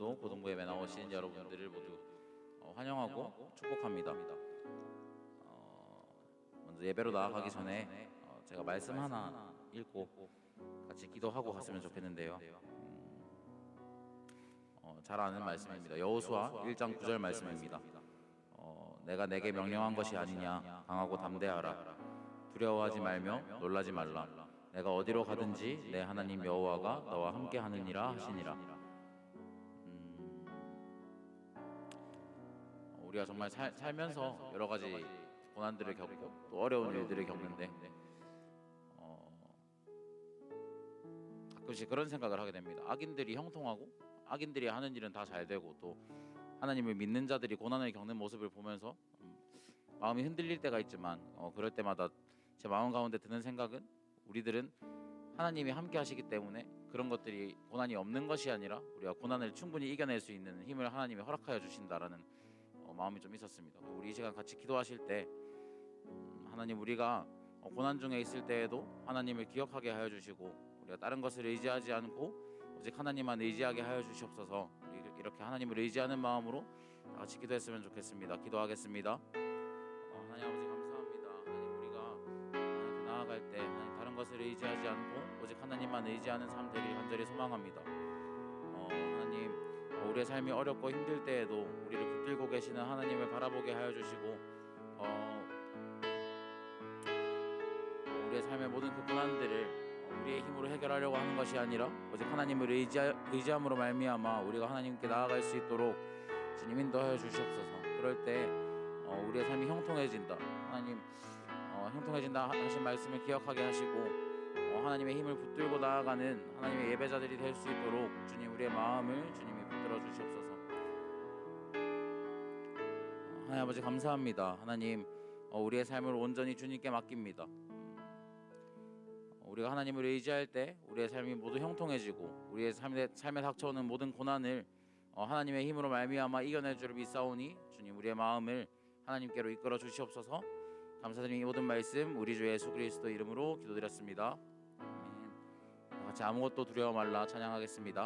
오늘도 고등부 예배 나오신 여러분들을 모두 환영하고 축복합니다. 먼저 예배로 나아가기 전에 제가 말씀 하나 읽고 같이 기도하고 갔으면 좋겠는데요. 잘 아는 말씀입니다. 여호수아 1장 9절 말씀입니다. 내가 내게 명령한 것이 아니냐. 강하고 담대하라. 두려워하지 말며 놀라지 말라. 내가 어디로 가든지 내 하나님 여호와가 너와 함께 하느니라 하시니라. 우리가 정말 살면서 여러 가지 고난들을 겪고 또 어려운 일들을 겪는데 가끔씩 그런 생각을 하게 됩니다. 악인들이 형통하고 악인들이 하는 일은 다 잘 되고 또 하나님을 믿는 자들이 고난을 겪는 모습을 보면서 마음이 흔들릴 때가 있지만 그럴 때마다 제 마음 가운데 드는 생각은 우리들은 하나님이 함께 하시기 때문에 그런 것들이 고난이 없는 것이 아니라 우리가 고난을 충분히 이겨낼 수 있는 힘을 하나님이 허락하여 주신다라는 마음이 좀 있었습니다. 우리 이 시간 같이 기도하실 때 하나님, 우리가 고난 중에 있을 때에도 하나님을 기억하게 하여 주시고 우리가 다른 것을 의지하지 않고 오직 하나님만 의지하게 하여 주시옵소서. 이렇게 하나님을 의지하는 마음으로 다 같이 기도했으면 좋겠습니다. 기도하겠습니다. 하나님 아버지 감사합니다. 하나님, 우리가 하나님께 나아갈 때 하나님 다른 것을 의지하지 않고 오직 하나님만 의지하는 삶 되길 간절히 소망합니다. 하나님, 우리의 삶이 어렵고 힘들 때에도 우리를 붙들고 계시는 하나님을 바라보게 하여 주시고 우리의 삶의 모든 그 고난들을 우리의 힘으로 해결하려고 하는 것이 아니라 오직 하나님을 의지함으로 말미암아 우리가 하나님께 나아갈 수 있도록 주님 인도하여 주시옵소서. 그럴 때 우리의 삶이 형통해진다. 하나님 형통해진다 하신 말씀을 기억하게 하시고 하나님의 힘을 붙들고 나아가는 하나님의 예배자들이 될 수 있도록 주님 우리의 마음을 주님이 붙들어 주시옵소서. 하나님 아버지 감사합니다. 하나님 우리의 삶을 온전히 주님께 맡깁니다. 우리가 하나님을 의지할 때 우리의 삶이 모두 형통해지고 우리의 삶에 닥쳐오는 모든 고난을 하나님의 힘으로 말미암아 이겨낼 줄을 믿사오니 주님 우리의 마음을 하나님께로 이끌어 주시옵소서. 감사드리는 이 모든 말씀 우리 주 예수 그리스도 이름으로 기도드렸습니다. 아멘. 같이 아무것도 두려워 말라 찬양하겠습니다.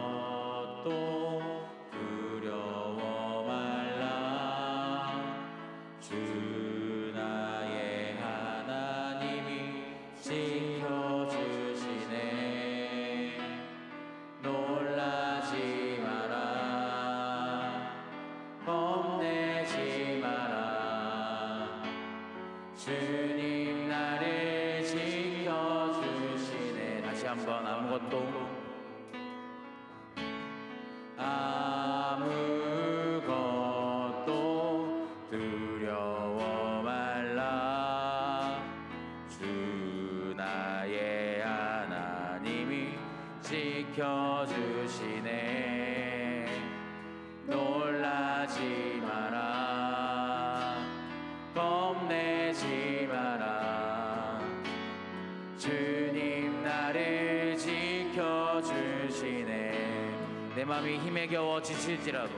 아무것도 두려워 말라. 주 나의 하나님이 지켜주시네. 놀라지 마라. 겁내지 마라. 주님 나를 지켜주시네. 다시 한번 아무것도 두려워 말라. 주 나의 하나님이 지켜주시네. 놀라지 마라. 겁내지 마라. 주님 나를 지켜주시네. 내 맘이 힘에 겨워 지칠지라도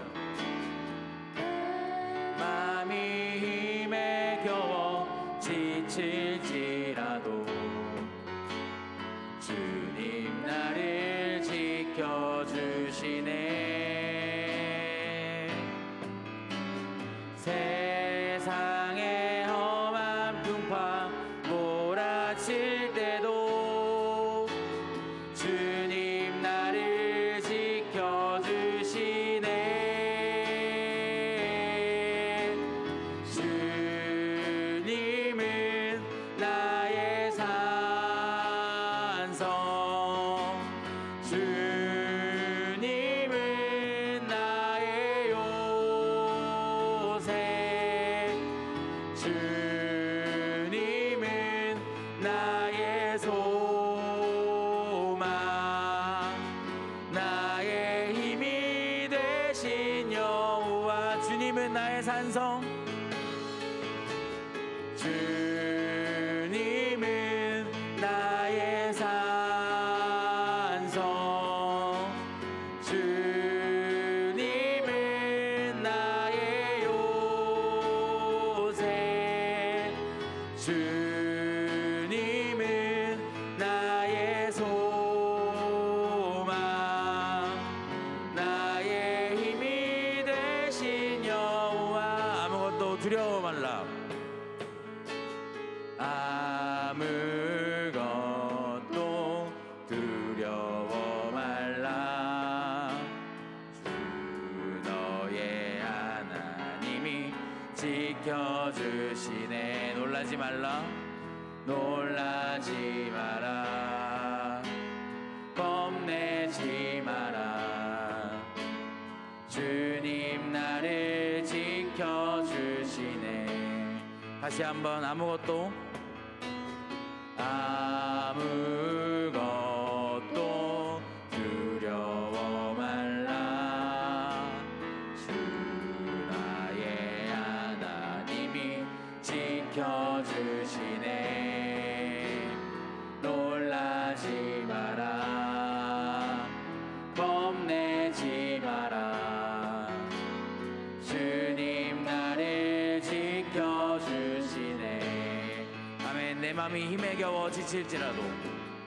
맘이 힘에 겨워 지칠지라도 주님 나를 지켜주시네. 세상의 험한 풍파 몰아칠 때도 주님 나를 지켜주시네. 주님은 나의 산성. 주님은 나의 요새. 주님은 나의 소망. 나의 힘이 되신 여호와. 주님은 나의 산성. 주님은 나의 산성. 주님은 주님은 나의 소망, 나의 힘이 되신 여호와. 아무것도 두려워 말라. 아무것도 두려워 말라. 주 너의 하나님이 지켜주시네. 놀라지 말라. 놀라지 마라. 겁내지 마라. 주님 나를 지켜주시네. 다시 한번 아무것도 두려워 말라. 주 나의 하나님이 지켜주시네. 놀라지 마라. 겁내지 마라. 주님 나를 지켜주시네. 아멘. 내 맘이 힘에 겨워 지칠지라도,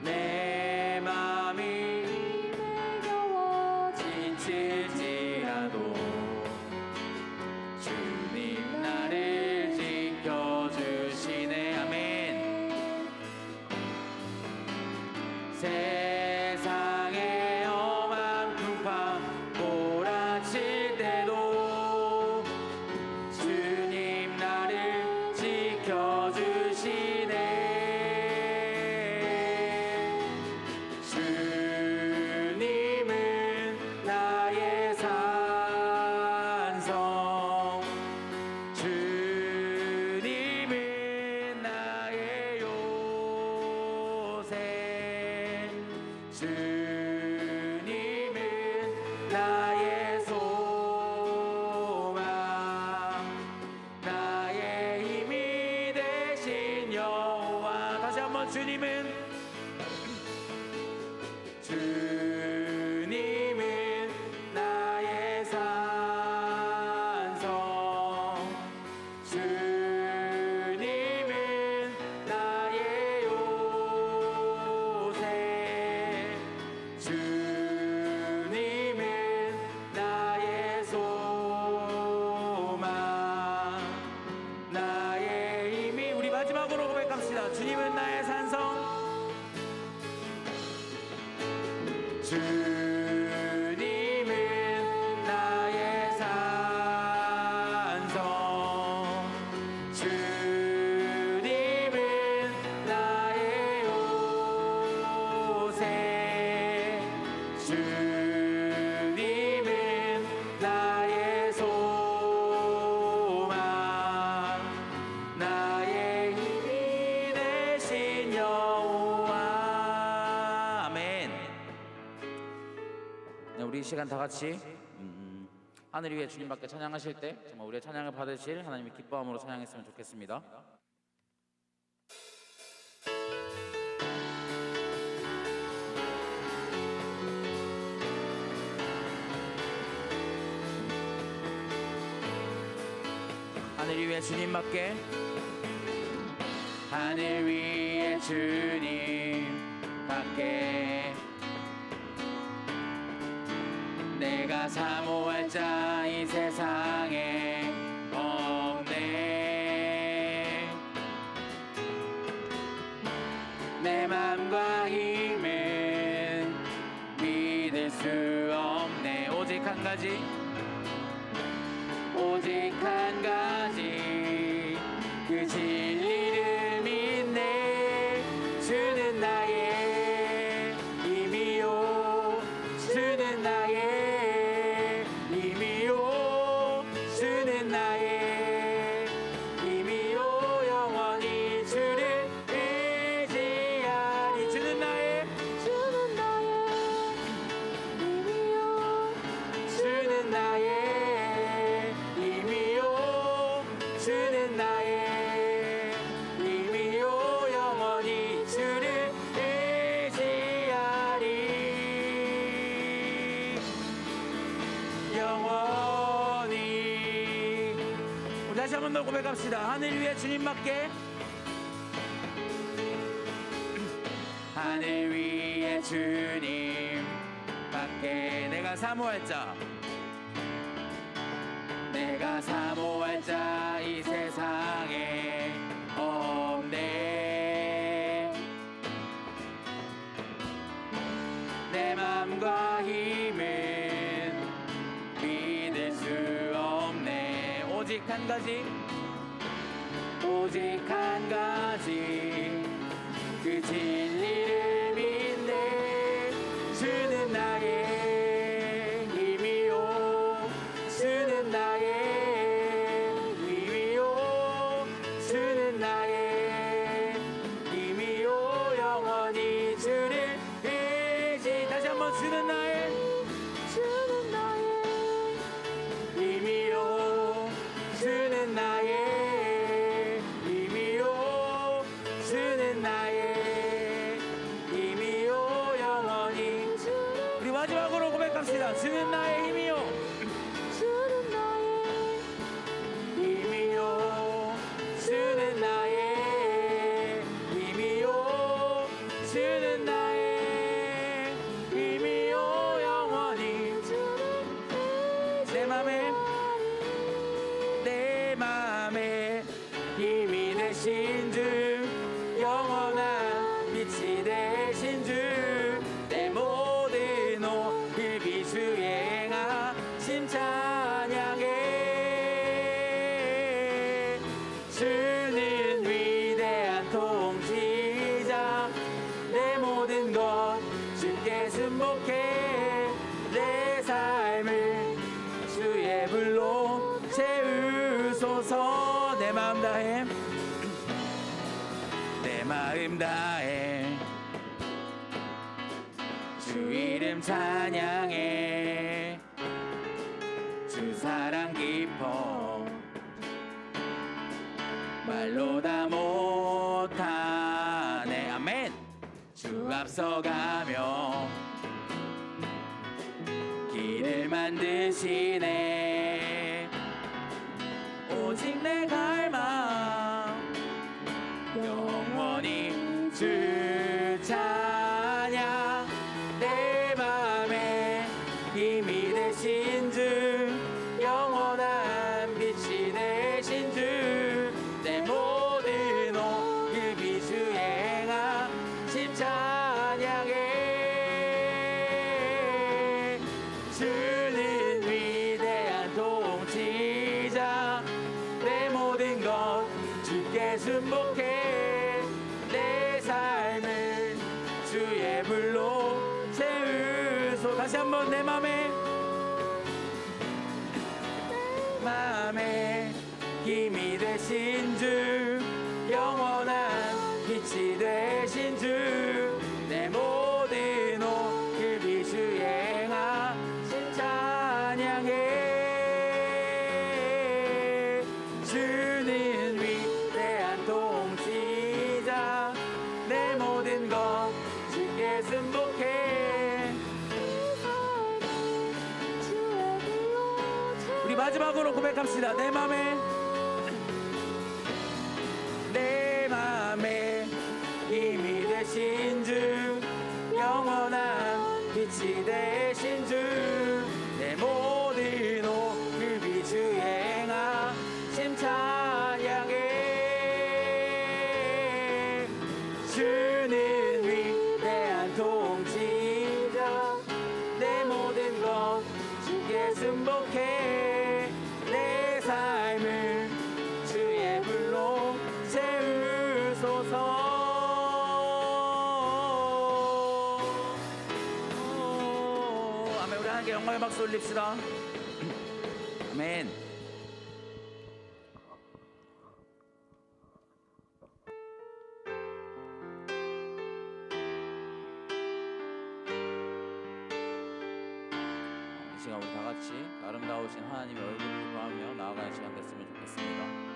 내 맘이 힘에 겨워 지칠지라도 주님 나를 지켜주시네. 아멘. 세상의 험한 풍파 몰아칠 때도 주님 나를 지켜주시네. 주님은 나의 산성, 주님은 나의 요새, 주님은 나의 소망, 나의 힘이 되신 여호와. 다시 한번 주님은 나의 산성, 주님은 나의 요새, 주님은 나의 소망, 나의 힘이. 우리 마지막으로 고백합시다. 주님은 나의 산성, 주님은 나의 산성, 주님은 나의 요새, 주님은 나의 소망, 나의 힘이 되신 여호와. 아멘. 네, 우리 이 시간 다 같이 하늘 위에 주님밖에 찬양하실 때 정말 우리의 찬양을 받으실 하나님의 기뻐함으로 찬양했으면 좋겠습니다. 하늘 위에 주님밖에, 하늘 위에 주님밖에 내가 사모할 자 이 세상에 없네. 내 맘과 힘은 믿을 수 없네. 오직 한 가지, 오직 한 가지, 그 진리를 믿네. 주는 나의 힘이요, 주는 나의 힘이요, 주는 나의 힘이요. 영원히 주를 의지하리. 주는 나의 힘이요, 주는 나의 힘이요, 주는 나의 힘이요. 영원히 주를 의지하리. 영원히. 우리 다시 한 번 더 고백합시다. 하늘 위에 주님밖에, 나를 위해 주님 밖에 내가 사모할 자 내가 사모할 자 이 세상에 없네. 내 맘과 힘은 믿을 수 없네. 오직 한 가지 오직 한 가지 그 진리를 믿네. 주는 나의 힘이요 주는 나의 힘이요 주는 나의 힘이요 영원히 주를 의지. 다시 한번 주는 나의 힘이요 주는 나의 힘이요 주는 나의 힘이요 영원히. 우리 마지막으로 고백합시다. 주는 나의 힘이요 힘이요 주는 나의 힘이요 주는 나의 힘이요 영원히. 내 맘에 힘이 되신 주 영원한 빛이 되신 주 내 모든 옷을 비추에 행하심 찬양해. 주는 위대한 통치자 내 모든 것 주께 순복해. 내 삶을 주의 불로 채우소서. 내 마음 다해 내 마음 다해 주 이름 찬양해. 주 사랑 깊어 말로 다 못하네. 아멘. 주 앞서가며 길을 만드시네. 오직 내 갈망 영원히 주 찬양. 내 맘에 힘이 되신 주 영원한 빛이 되신 주 내 모든 옷 그 비추에 행하심 찬양해. 주는 위대한 통치자 내 모든 것 주께 순복해. 내 삶을 주의 불로 채우소. 다시 한번 내 맘에 힘이 되신 주 영원한 빛이 되신 주 내 모든 옷 그 비추에 행하심 찬양해. 주는 위대한 통치자 내 모든 것 주께 순복해. 우리 마지막으로 고백합시다. 내 맘에 힘이 되신 주 영원한 빛이 되신 주 내 모든 옷 그 비추에 행하심 찬양해. 주는 위대한 통치자 내 모든 것 주께 순복해. 내 삶을 주의 불로 채우소서. 아멘. 우리 하나님께 영광의 박수 올립시다. 아멘. 이 시간 우리 다 같이 아름다우신 하나님의 얼굴을 보며 나아가는 시간 됐으면 좋겠습니다.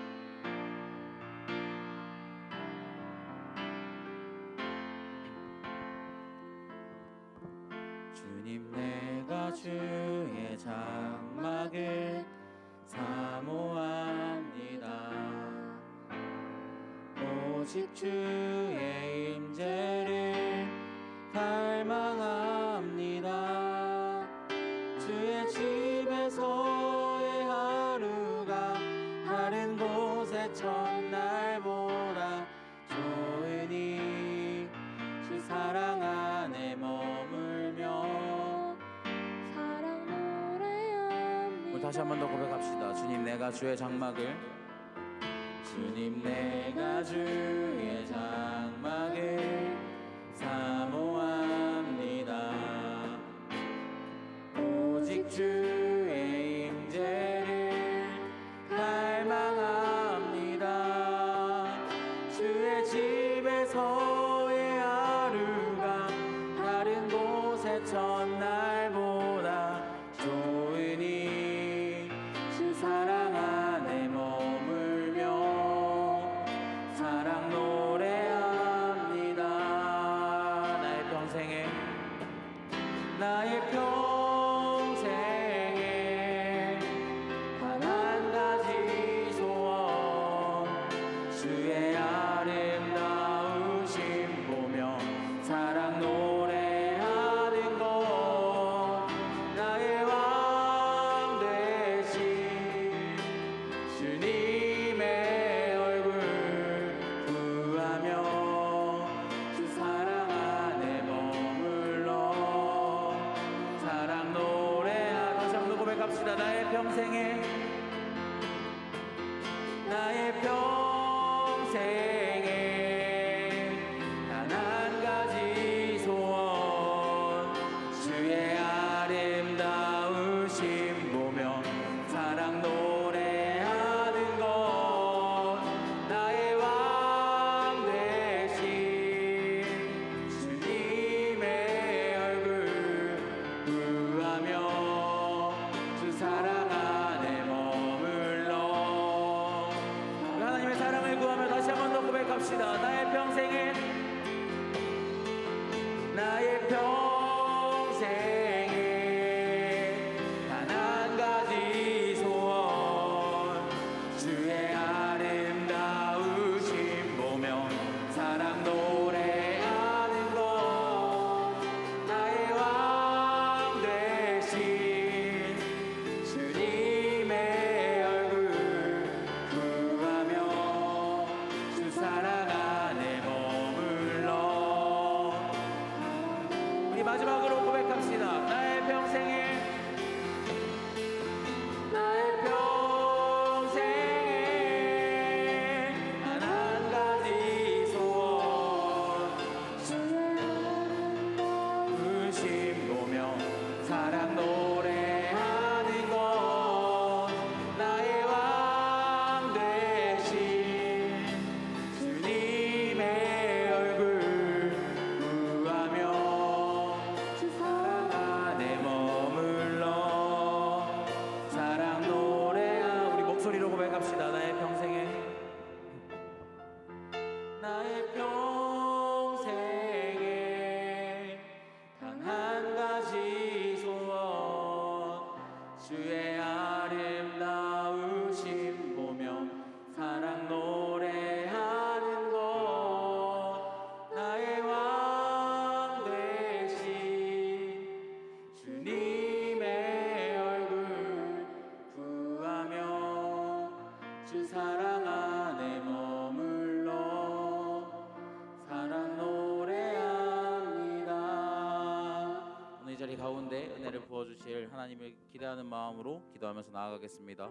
주님 내가 주의 장막을 사모합니다. 오직 주의 임재를 다시 한 번 더 고백합시다. 주님 내가 주의 장막을, 주님 내가 주의 장막을 사모합니다. 오직 주의 임재를 갈망합니다. 주의 집에서의 하루가 다른 곳의 첫날보다 좋으니 주 사랑 안에 머물며 사랑 노래합니다. 나의 평생에 단 한 가지 소원, 주의 아름다우심 보며 사랑 노래하는 것. 나의 왕 되신 주님의 얼굴 구하며 주 사랑 안에 머물러 사랑 노래하. 다시 한번 고백합시다. 나의 평생에 단 한 가지 소원, 주의 아름다우심 보며 사랑 노래하는 것. 나의 왕 되신 주님의 얼굴 구하며 주 사랑 안에 머물러. 하나님의 사랑을 구하며 다시 한 번 더 고백합시다. 나의 평생에 단 한 가지 소원, 주의 아름다우심 보며 사랑 노래하는 것. 나의 왕 되신 주님의 얼굴 구하며 주 사랑 안에 머물러. 우리 마지막으로 고백합시다. 나의 평생에 단 한 가지 소원, 주님 보며 사랑 노래하는 것. 나의 왕 되신 주님의 얼굴 구하며 주 사랑 안에 머물러 사랑 노래하. 우리 목소리로 고백합시다. 나의 평생에 단 한 가지 소원, 주의 아름다우심 보며 사랑 노래하는 것. 나의 왕 되신 주님의 얼굴 구하며 주 사랑 안에 머물러 사랑 노래합니다. 오늘 이 자리 가운데 은혜를 부어주실 하나님을 기대하는 마음으로 기도하면서 나아가겠습니다.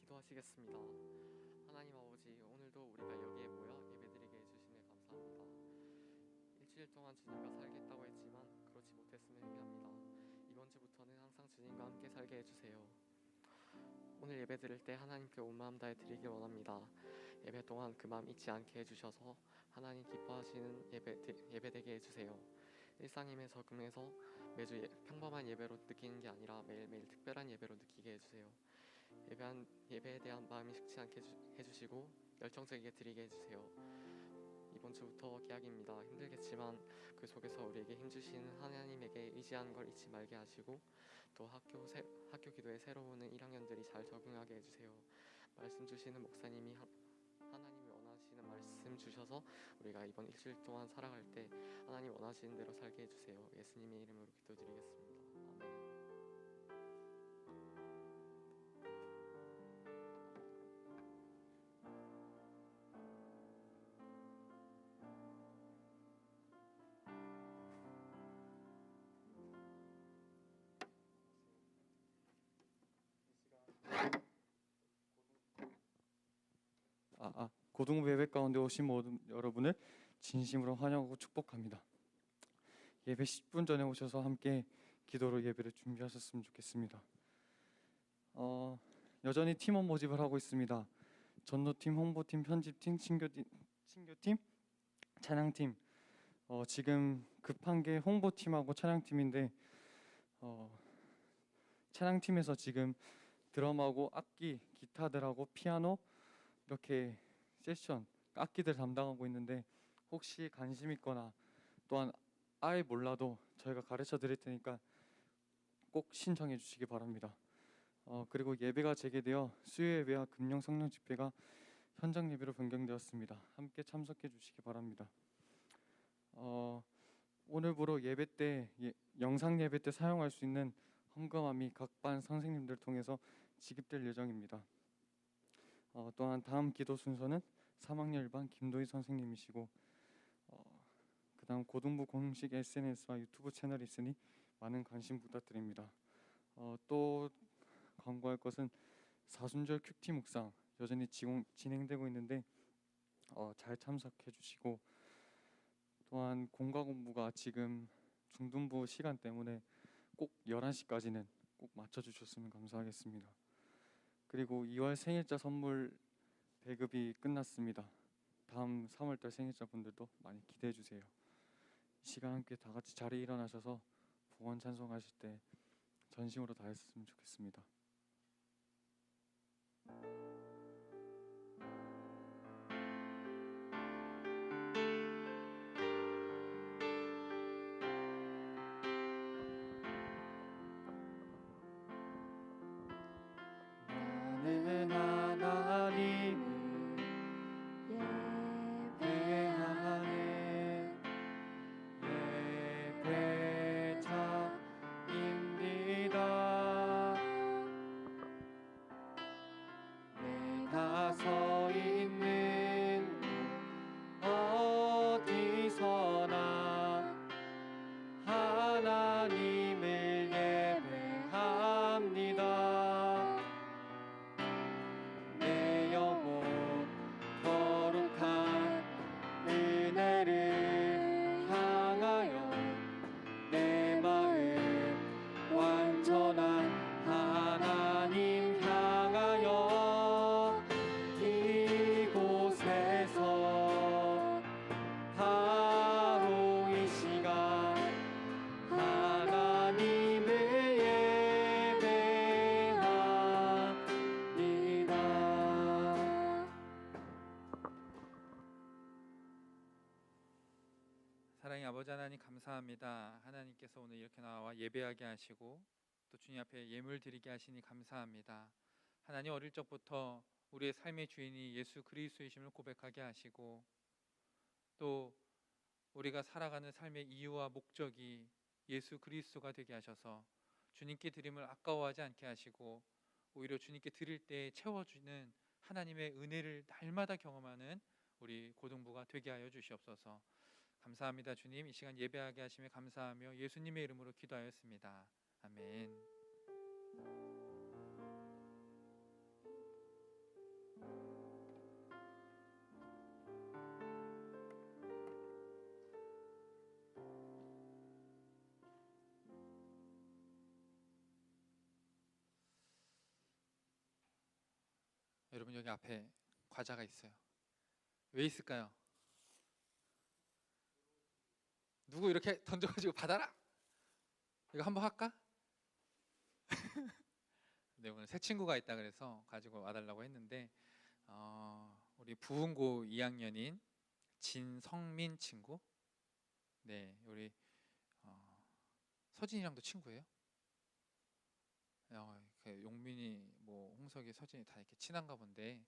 기도하시겠습니다. 하나님 아버지, 오늘도 우리가 여기에 모여 예배드리게 해주심에 감사합니다. 일주일 동안 주님과 살겠다고 했지만 그렇지 못했음을 회개합니다. 이번 주부터는 항상 주님과 함께 살게 해주세요. 오늘 예배드릴 때 하나님께 온 마음 다해 드리길 원합니다. 예배 동안 그 마음 잊지 않게 해주셔서 하나님 기뻐하시는 예배 되게 해주세요. 일상임에 적응해서 매주 평범한 예배로 느끼는 게 아니라 매일매일 특별한 예배로 느끼게 해주세요. 예배에 대한 마음이 식지 않게 해주시고 열정적이게 드리게 해주세요. 이번 주부터 개학입니다. 힘들겠지만 그 속에서 우리에게 힘주시는 하나님에게 의지하는 걸 잊지 말게 하시고 또 학교 기도에 새로 오는 1학년들이 잘 적응하게 해주세요. 말씀 주시는 목사님이 하나님이 원하시는 말씀 주셔서 우리가 이번 일주일 동안 살아갈 때 하나님 원하시는 대로 살게 해주세요. 예수님의 이름으로 기도드리겠습니다. 아멘. 고등부 예배 가운데 오신 모든 여러분을 진심으로 환영하고 축복합니다. 예배 10분 전에 오셔서 함께 기도로 예배를 준비하셨으면 좋겠습니다. 여전히 팀원 모집을 하고 있습니다. 전도팀, 홍보팀, 편집팀, 친교팀, 찬양팀. 지금 급한 게 홍보팀하고 찬양팀인데 찬양팀에서 지금 드럼하고 악기, 기타들하고 피아노 이렇게 세션 악기들 담당하고 있는데 혹시 관심 있거나 또한 아예 몰라도 저희가 가르쳐 드릴 테니까 꼭 신청해 주시기 바랍니다. 그리고 예배가 재개되어 수요 예배와 금령 성령 집회가 현장 예배로 변경되었습니다. 함께 참석해 주시기 바랍니다. 오늘부로 예배 때 영상 예배 때 사용할 수 있는 헌금함이 각 반 선생님들 통해서 지급될 예정입니다. 또한 다음 기도 순서는 3학년 1반 김도희 선생님이시고 그 다음 고등부 공식 SNS와 유튜브 채널이 있으니 많은 관심 부탁드립니다. 또 광고할 것은 사순절 큐티 묵상 여전히 진행되고 있는데 잘 참석해 주시고 또한 공과 공부가 지금 중등부 시간 때문에 꼭 11시까지는 꼭 맞춰주셨으면 감사하겠습니다. 그리고 2월 생일자 선물 배급이 끝났습니다. 다음 3월달 생일자 분들도 많이 기대해 주세요. 이 시간 함께 다 같이 자리에 일어나셔서 봉헌 찬송하실 때 전심으로 다했으면 좋겠습니다. 나는 하나님을 예배하는 예배자입니다. 내가 서 있는 곳 어디서나 하나님을 예배합니다. 내 영혼 거룩한 은혜를 향하여 내 마음 완전한 하나님 향하여 이곳에서 바로 이 시간 하나님을 예배합니다. 사랑의 아버지 하나님 감사합니다. 하나님께서 오늘 이렇게 나와 예배하게 하시고 또 주님 앞에 예물 드리게 하시니 감사합니다. 하나님 어릴 적부터 우리의 삶의 주인이 예수 그리스도이심을 고백하게 하시고 또 우리가 살아가는 삶의 이유와 목적이 예수 그리스도가 되게 하셔서 주님께 드림을 아까워하지 않게 하시고 오히려 주님께 드릴 때 채워주는 하나님의 은혜를 날마다 경험하는 우리 고등부가 되게 하여 주시옵소서. 감사합니다. 주님, 이 시간 예배하게 하시며 감사하며 예수님의 이름으로 기도하였습니다. 아멘. 여러분 여기 앞에 과자가 있어요. 왜 있을까요? 누구 이렇게 던져가지고 받아라. 이거 한번 할까? 네, 오늘 새 친구가 있다 그래서 가지고 와달라고 했는데 우리 부흥고 2학년인 진성민 친구. 네, 우리 서진이랑도 친구예요? 용민이, 뭐 홍석이, 서진이 다 이렇게 친한가 본데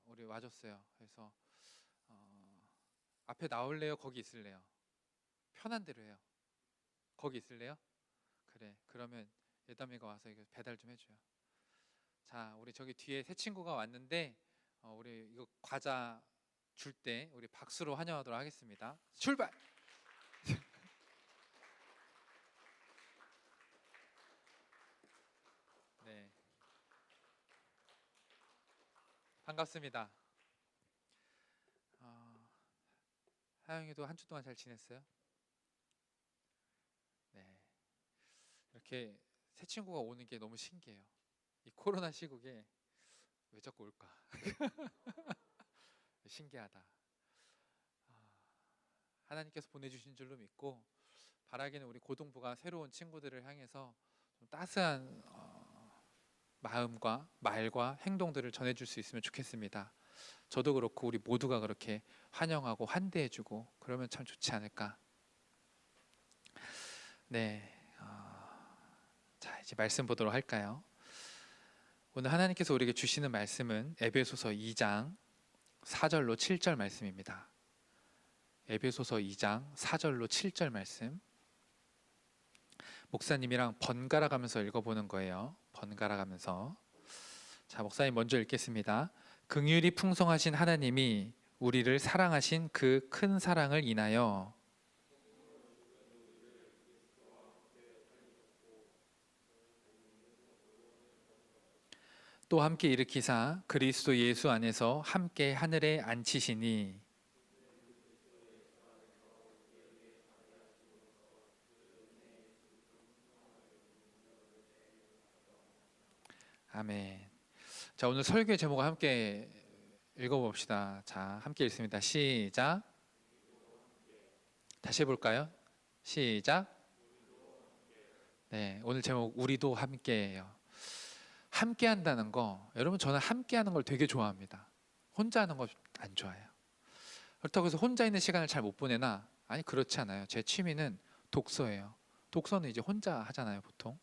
우리 와줬어요. 그래서 앞에 나올래요? 거기 있을래요? 편한 대로 해요. 거기 있을래요? 그래. 그러면 예담이가 와서 이거 배달 좀 해줘요. 자, 우리 저기 뒤에 새 친구가 왔는데 우리 이거 과자 줄 때 우리 박수로 환영하도록 하겠습니다. 출발! 네, 반갑습니다. 하영이도 한 주 동안 잘 지냈어요? 네, 이렇게 새 친구가 오는 게 너무 신기해요. 이 코로나 시국에 왜 자꾸 올까? 신기하다. 하나님께서 보내주신 줄로 믿고, 바라기는 우리 고등부가 새로운 친구들을 향해서 좀 따스한 마음과 말과 행동들을 전해줄 수 있으면 좋겠습니다. 저도 그렇고 우리 모두가 그렇게 환영하고 환대해주고 그러면 참 좋지 않을까. 네, 자 이제 말씀 보도록 할까요? 오늘 하나님께서 우리에게 주시는 말씀은 에베소서 2장 4절로 7절 말씀입니다. 에베소서 2장 4절로 7절 말씀, 목사님이랑 번갈아 가면서 읽어보는 거예요. 번갈아 가면서. 자, 목사님 먼저 읽겠습니다. 긍휼이 풍성하신 하나님이 우리를 사랑하신 그 큰 사랑을 인하여 또 함께 일으키사 그리스도 예수 안에서 함께 하늘에 앉히시니 아멘. 자, 오늘 설교의 제목을 함께 읽어봅시다. 자, 함께 읽습니다. 시작. 다시 해볼까요? 시작. 네, 오늘 제목 우리도 함께예요. 함께 한다는 거, 여러분 저는 함께 하는 걸 되게 좋아합니다. 혼자 하는 거 안 좋아해요. 그렇다고 해서 혼자 있는 시간을 잘 못 보내나? 아니, 그렇지 않아요. 제 취미는 독서예요. 독서는 이제 혼자 하잖아요, 보통.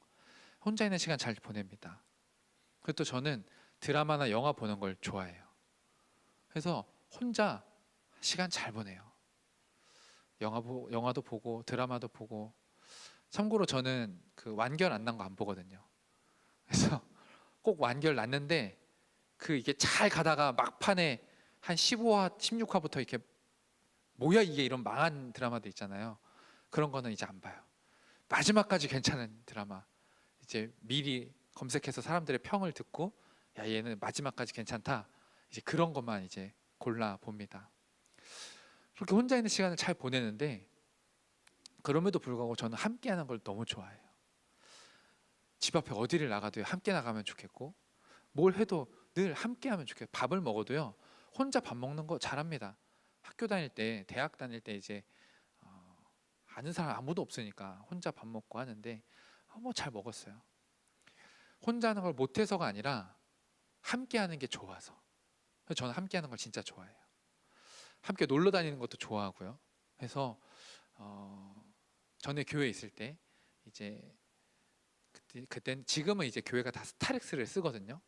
혼자 있는 시간 잘 보냅니다. 그리고 또 저는 드라마나 영화 보는 걸 좋아해요. 그래서 혼자 시간 잘 보내요. 영화도 보고 드라마도 보고. 참고로 저는 그 완결 안 난 거 안 보거든요. 그래서 꼭 완결 났는데 그 이게 잘 가다가 막판에 한 15화, 16화부터 이렇게 뭐야 이게 이런 망한 드라마도 있잖아요. 그런 거는 이제 안 봐요. 마지막까지 괜찮은 드라마 이제 미리 검색해서 사람들의 평을 듣고 야 얘는 마지막까지 괜찮다, 이제 그런 것만 이제 골라 봅니다. 그렇게 혼자 있는 시간을 잘 보내는데 그럼에도 불구하고 저는 함께하는 걸 너무 좋아해요. 집 앞에 어디를 나가도 함께 나가면 좋겠고, 뭘 해도 늘 함께하면 좋겠고, 밥을 먹어도요 혼자 밥 먹는 거 잘합니다. 학교 다닐 때, 대학 다닐 때 이제 아는 사람 아무도 없으니까 혼자 밥 먹고 하는데 뭐 잘 먹었어요. 혼자 하는 걸 못해서가 아니라 함께하는 게 좋아서. 저는 함께하는 걸 진짜 좋아해요. 함께 놀러 다니는 것도 좋아하고요. 그래서 전에 교회에 있을 때 이제 그땐 지금은 이제 교회가 다 스타렉스를 쓰거든요.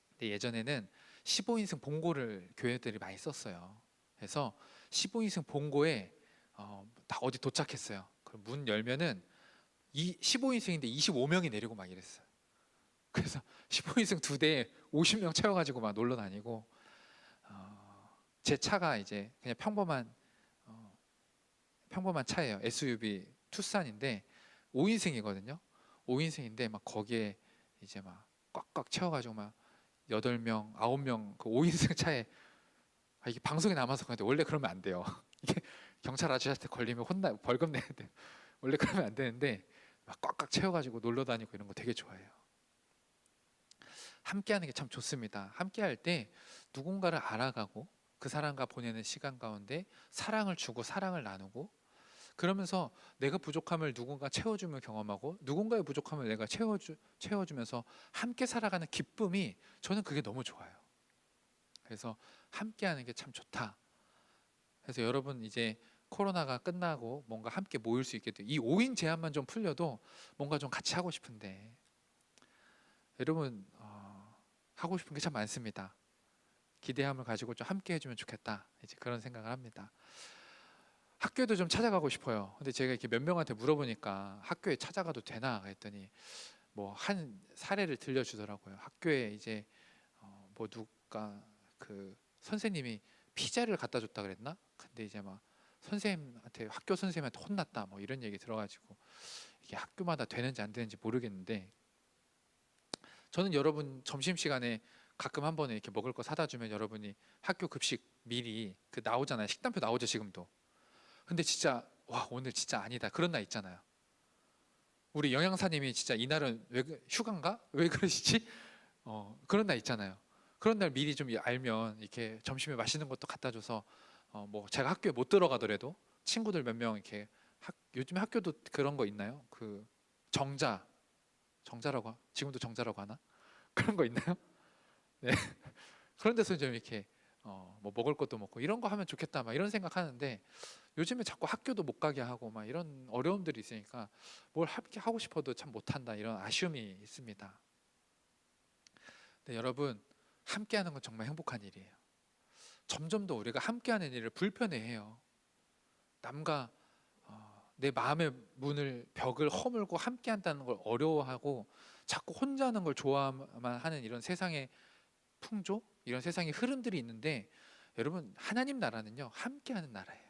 근데 예전에는 15인승 봉고를 교회들이 많이 썼어요. 그래서 15인승 봉고에 다 어디 도착했어요. 그럼 문 열면은 15인승인데 25명이 내리고 막 이랬어요. 그래서 15인승 2대에 50명 채워가지고 막 놀러 다니고, 제 차가 이제 그냥 평범한 차예요. SUV 투싼인데 5인승이거든요. 5인승인데 막 거기에 이제 막 꽉꽉 채워가지고 막 8명, 9명 그 5인승 차에 이게 방송에 남아서 그런데 원래 그러면 안 돼요. 이게 경찰 아저씨한테 걸리면 벌금 내야 돼요. 원래 그러면 안 되는데 막 꽉꽉 채워가지고 놀러 다니고 이런 거 되게 좋아해요. 함께하는 게 참 좋습니다. 함께할 때 누군가를 알아가고 그 사람과 보내는 시간 가운데 사랑을 주고 사랑을 나누고, 그러면서 내가 부족함을 누군가 채워주며 경험하고 누군가의 부족함을 내가 채워주면서 함께 살아가는 기쁨이, 저는 그게 너무 좋아요. 그래서 함께하는 게 참 좋다. 그래서 여러분 이제 코로나가 끝나고 뭔가 함께 모일 수 있게 돼요. 이 5인 제한만 좀 풀려도 뭔가 좀 같이 하고 싶은데 여러분 하고 싶은 게 참 많습니다. 기대함을 가지고 좀 함께 해주면 좋겠다. 이제 그런 생각을 합니다. 학교도 좀 찾아가고 싶어요. 근데 제가 이렇게 몇 명한테 물어보니까 학교에 찾아가도 되나 했더니 뭐 한 사례를 들려주더라고요. 학교에 이제 뭐 누가 그 선생님이 피자를 갖다 줬다 그랬나? 근데 이제 막 선생님한테 학교 선생님한테 혼났다 뭐 이런 얘기 들어가지고 이게 학교마다 되는지 안 되는지 모르겠는데 저는 여러분 점심시간에 가끔 한 번에 이렇게 먹을 거 사다 주면 여러분이 학교 급식 미리 그 나오잖아요. 식단표 나오죠 지금도. 근데 진짜 와 오늘 진짜 아니다 그런 날 있잖아요. 우리 영양사님이 진짜 이날은 왜 휴가인가? 왜 그러시지? 그런 날 있잖아요. 그런 날 미리 좀 알면 이렇게 점심에 맛있는 것도 갖다 줘서 뭐 제가 학교에 못 들어가더라도 친구들 몇 명 이렇게 요즘 학교도 그런 거 있나요? 그 정자라고 지금도 정자라고 하나? 그런 거 있나요? 네. 그런 데서 좀 이렇게 뭐 먹을 것도 먹고 이런 거 하면 좋겠다 막 이런 생각하는데 요즘에 자꾸 학교도 못 가게 하고 막 이런 어려움들이 있으니까 뭘 함께 하고 싶어도 참 못한다 이런 아쉬움이 있습니다. 네, 여러분 함께하는 건 정말 행복한 일이에요. 점점 더 우리가 함께하는 일을 불편해해요. 남과 내 마음의 문을 벽을 허물고 함께한다는 걸 어려워하고 자꾸 혼자 하는 걸 좋아만 하는 이런 세상의 풍조, 이런 세상의 흐름들이 있는데 여러분 하나님 나라는요 함께하는 나라예요.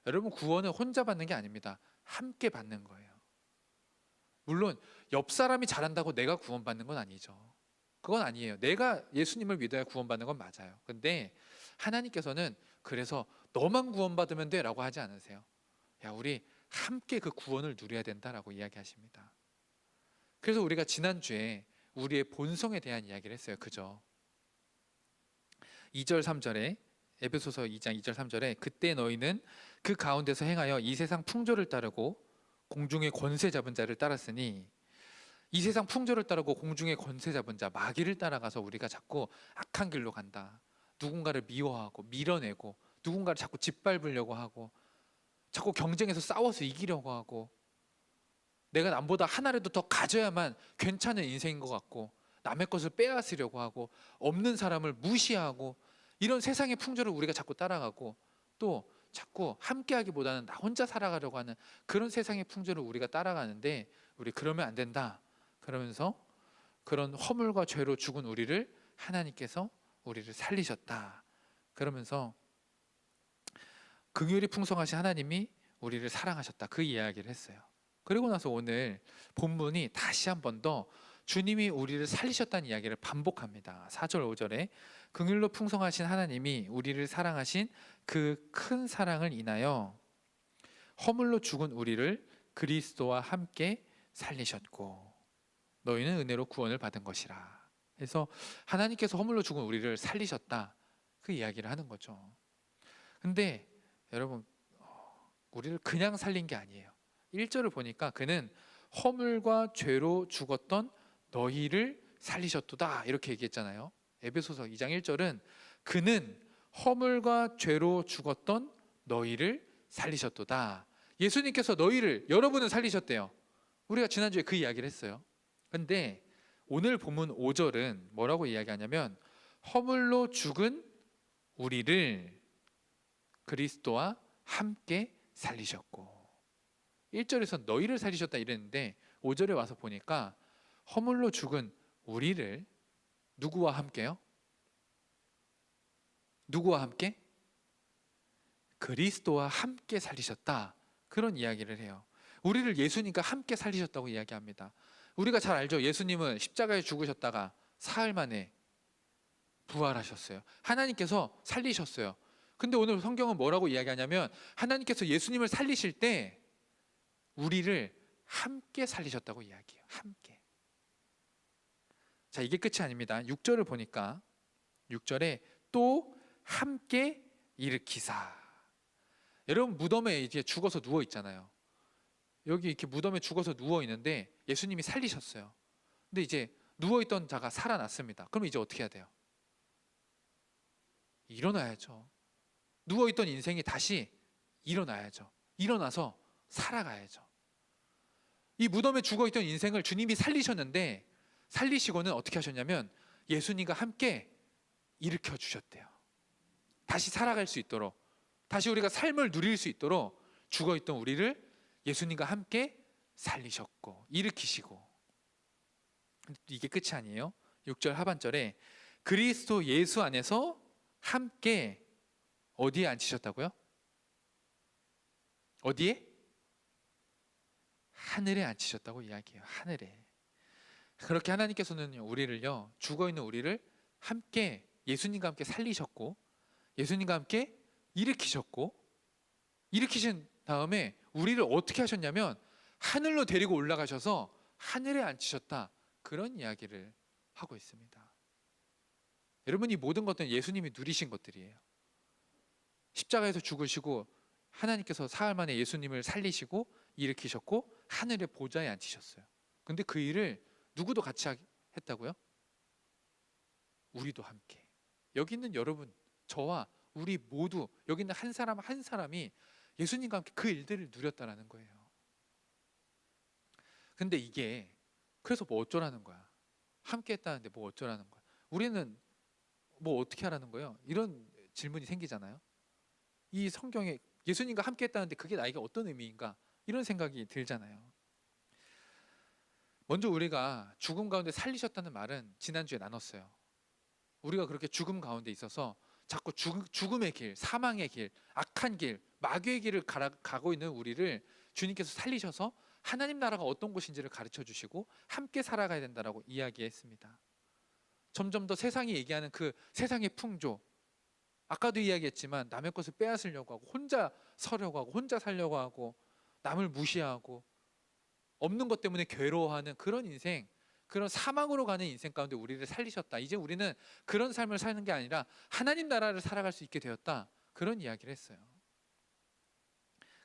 여러분 구원은 혼자 받는 게 아닙니다. 함께 받는 거예요. 물론 옆 사람이 잘한다고 내가 구원받는 건 아니죠. 그건 아니에요. 내가 예수님을 믿어야 구원받는 건 맞아요. 근데 하나님께서는 그래서 너만 구원받으면 돼 라고 하지 않으세요. 야 우리 함께 그 구원을 누려야 된다라고 이야기하십니다. 그래서 우리가 지난주에 우리의 본성에 대한 이야기를 했어요. 그죠? 2절 3절에 에베소서 2장 2절 3절에 그때 너희는 그 가운데서 행하여 이 세상 풍조를 따르고 공중의 권세 잡은 자를 따랐으니 이 세상 풍조를 따르고 공중의 권세 잡은 자 마귀를 따라가서 우리가 자꾸 악한 길로 간다. 누군가를 미워하고 밀어내고 누군가를 자꾸 짓밟으려고 하고 자꾸 경쟁해서 싸워서 이기려고 하고 내가 남보다 하나라도 더 가져야만 괜찮은 인생인 것 같고 남의 것을 빼앗으려고 하고 없는 사람을 무시하고 이런 세상의 풍조를 우리가 자꾸 따라가고 또 자꾸 함께하기보다는 나 혼자 살아가려고 하는 그런 세상의 풍조를 우리가 따라가는데 우리 그러면 안 된다. 그러면서 그런 허물과 죄로 죽은 우리를 하나님께서 우리를 살리셨다. 그러면서 긍휼이 풍성하신 하나님이 우리를 사랑하셨다. 그 이야기를 했어요. 그리고 나서 오늘 본문이 다시 한 번 더 주님이 우리를 살리셨다는 이야기를 반복합니다. 4절 5절에 긍휼로 풍성하신 하나님이 우리를 사랑하신 그 큰 사랑을 인하여 허물로 죽은 우리를 그리스도와 함께 살리셨고 너희는 은혜로 구원을 받은 것이라. 그래서 하나님께서 허물로 죽은 우리를 살리셨다. 그 이야기를 하는 거죠. 근데 여러분 우리를 그냥 살린 게 아니에요. 1절을 보니까 그는 허물과 죄로 죽었던 너희를 살리셨도다 이렇게 얘기했잖아요. 에베소서 2장 1절은 그는 허물과 죄로 죽었던 너희를 살리셨도다. 예수님께서 너희를 여러분을 살리셨대요. 우리가 지난주에 그 이야기를 했어요. 근데 오늘 본문 5절은 뭐라고 이야기하냐면 허물로 죽은 우리를 그리스도와 함께 살리셨고 1절에서 너희를 살리셨다 이랬는데 5절에 와서 보니까 허물로 죽은 우리를 누구와 함께요? 누구와 함께? 그리스도와 함께 살리셨다. 그런 이야기를 해요. 우리를 예수님과 함께 살리셨다고 이야기합니다. 우리가 잘 알죠. 예수님은 십자가에 죽으셨다가 사흘 만에 부활하셨어요. 하나님께서 살리셨어요. 근데 오늘 성경은 뭐라고 이야기하냐면 하나님께서 예수님을 살리실 때 우리를 함께 살리셨다고 이야기해요. 함께. 자, 이게 끝이 아닙니다. 6절을 보니까 6절에 또 함께 일으키사. 여러분 무덤에 이제 죽어서 누워 있잖아요. 여기 이렇게 무덤에 죽어서 누워 있는데 예수님이 살리셨어요. 근데 이제 누워 있던 자가 살아났습니다. 그럼 이제 어떻게 해야 돼요? 일어나야죠. 누워있던 인생이 다시 일어나야죠. 일어나서 살아가야죠. 이 무덤에 죽어있던 인생을 주님이 살리셨는데, 살리시고는 어떻게 하셨냐면 예수님과 함께 일으켜 주셨대요. 다시 살아갈 수 있도록, 다시 우리가 삶을 누릴 수 있도록 죽어있던 우리를 예수님과 함께 살리셨고 일으키시고. 이게 끝이 아니에요. 6절 하반절에 그리스도 예수 안에서 함께 어디에 앉히셨다고요? 어디에? 하늘에 앉히셨다고 이야기해요. 하늘에. 그렇게 하나님께서는 우리를요, 죽어있는 우리를 함께 예수님과 함께 살리셨고 예수님과 함께 일으키셨고, 일으키신 다음에 우리를 어떻게 하셨냐면 하늘로 데리고 올라가셔서 하늘에 앉히셨다, 그런 이야기를 하고 있습니다. 여러분, 이 모든 것들은 예수님이 누리신 것들이에요. 십자가에서 죽으시고 하나님께서 사흘 만에 예수님을 살리시고 일으키셨고 하늘의 보좌에 앉히셨어요. 근데 그 일을 누구도 같이 했다고요? 우리도 함께. 여기 있는 여러분, 저와 우리 모두, 여기 있는 한 사람 한 사람이 예수님과 함께 그 일들을 누렸다라는 거예요. 근데 이게 그래서 뭐 어쩌라는 거야? 함께 했다는데 뭐 어쩌라는 거야? 우리는 뭐 어떻게 하라는 거예요? 이런 질문이 생기잖아요. 이 성경에 예수님과 함께 했다는데 그게 나에게 어떤 의미인가? 이런 생각이 들잖아요. 먼저 우리가 죽음 가운데 살리셨다는 말은 지난주에 나눴어요. 우리가 그렇게 죽음 가운데 있어서 자꾸 죽음의 길, 사망의 길, 악한 길, 마귀의 길을 가고 있는 우리를 주님께서 살리셔서 하나님 나라가 어떤 곳인지를 가르쳐 주시고 함께 살아가야 된다라고 이야기했습니다. 점점 더 세상이 얘기하는 그 세상의 풍조, 아까도 이야기했지만 남의 것을 빼앗으려고 하고 혼자 서려고 하고 혼자 살려고 하고 남을 무시하고 없는 것 때문에 괴로워하는 그런 인생, 그런 사망으로 가는 인생 가운데 우리를 살리셨다. 이제 우리는 그런 삶을 사는 게 아니라 하나님 나라를 살아갈 수 있게 되었다, 그런 이야기를 했어요.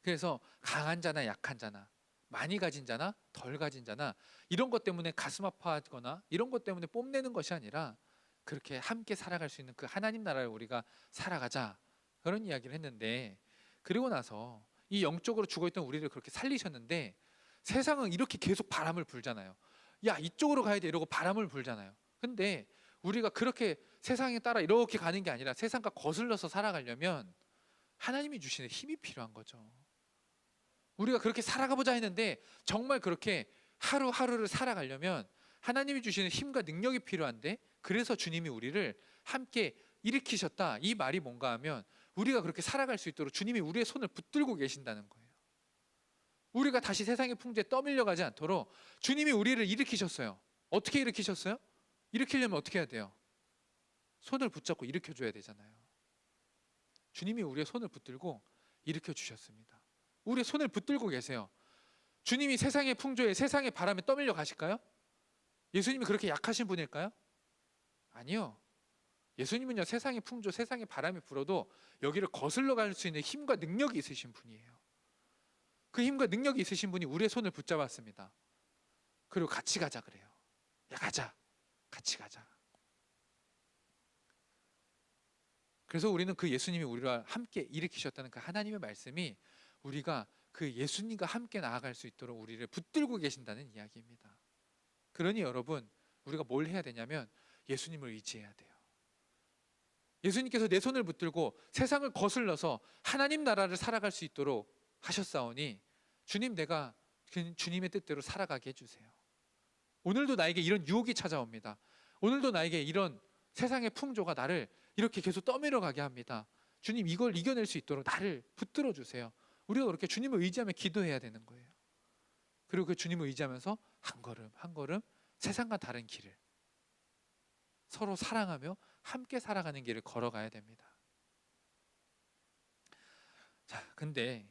그래서 강한 자나 약한 자나, 많이 가진 자나 덜 가진 자나, 이런 것 때문에 가슴 아파하거나 이런 것 때문에 뽐내는 것이 아니라 그렇게 함께 살아갈 수 있는 그 하나님 나라를 우리가 살아가자, 그런 이야기를 했는데, 그리고 나서 이 영적으로 죽어있던 우리를 그렇게 살리셨는데 세상은 이렇게 계속 바람을 불잖아요. 야, 이쪽으로 가야 돼, 이러고 바람을 불잖아요. 근데 우리가 그렇게 세상에 따라 이렇게 가는 게 아니라 세상과 거슬러서 살아가려면 하나님이 주시는 힘이 필요한 거죠. 우리가 그렇게 살아가보자 했는데 정말 그렇게 하루하루를 살아가려면 하나님이 주시는 힘과 능력이 필요한데, 그래서 주님이 우리를 함께 일으키셨다, 이 말이 뭔가 하면 우리가 그렇게 살아갈 수 있도록 주님이 우리의 손을 붙들고 계신다는 거예요. 우리가 다시 세상의 풍조에 떠밀려가지 않도록 주님이 우리를 일으키셨어요. 어떻게 일으키셨어요? 일으키려면 어떻게 해야 돼요? 손을 붙잡고 일으켜줘야 되잖아요. 주님이 우리의 손을 붙들고 일으켜 주셨습니다. 우리의 손을 붙들고 계세요. 주님이 세상의 풍조에, 세상의 바람에 떠밀려 가실까요? 예수님이 그렇게 약하신 분일까요? 아니요. 예수님은요, 세상의 풍조, 세상의 바람이 불어도 여기를 거슬러 갈 수 있는 힘과 능력이 있으신 분이에요. 그 힘과 능력이 있으신 분이 우리의 손을 붙잡았습니다. 그리고 같이 가자 그래요. 야, 가자. 같이 가자. 그래서 우리는 그 예수님이 우리와 함께 일으키셨다는 그 하나님의 말씀이 우리가 그 예수님과 함께 나아갈 수 있도록 우리를 붙들고 계신다는 이야기입니다. 그러니 여러분, 우리가 뭘 해야 되냐면 예수님을 의지해야 돼요. 예수님께서 내 손을 붙들고 세상을 거슬러서 하나님 나라를 살아갈 수 있도록 하셨사오니 주님, 내가 주님의 뜻대로 살아가게 해주세요. 오늘도 나에게 이런 유혹이 찾아옵니다. 오늘도 나에게 이런 세상의 풍조가 나를 이렇게 계속 떠밀어 가게 합니다. 주님, 이걸 이겨낼 수 있도록 나를 붙들어 주세요. 우리가 그렇게 주님을 의지하며 기도해야 되는 거예요. 그리고 그 주님을 의지하면서 한 걸음 한 걸음 세상과 다른 길을, 서로 사랑하며 함께 살아가는 길을 걸어가야 됩니다. 자, 근데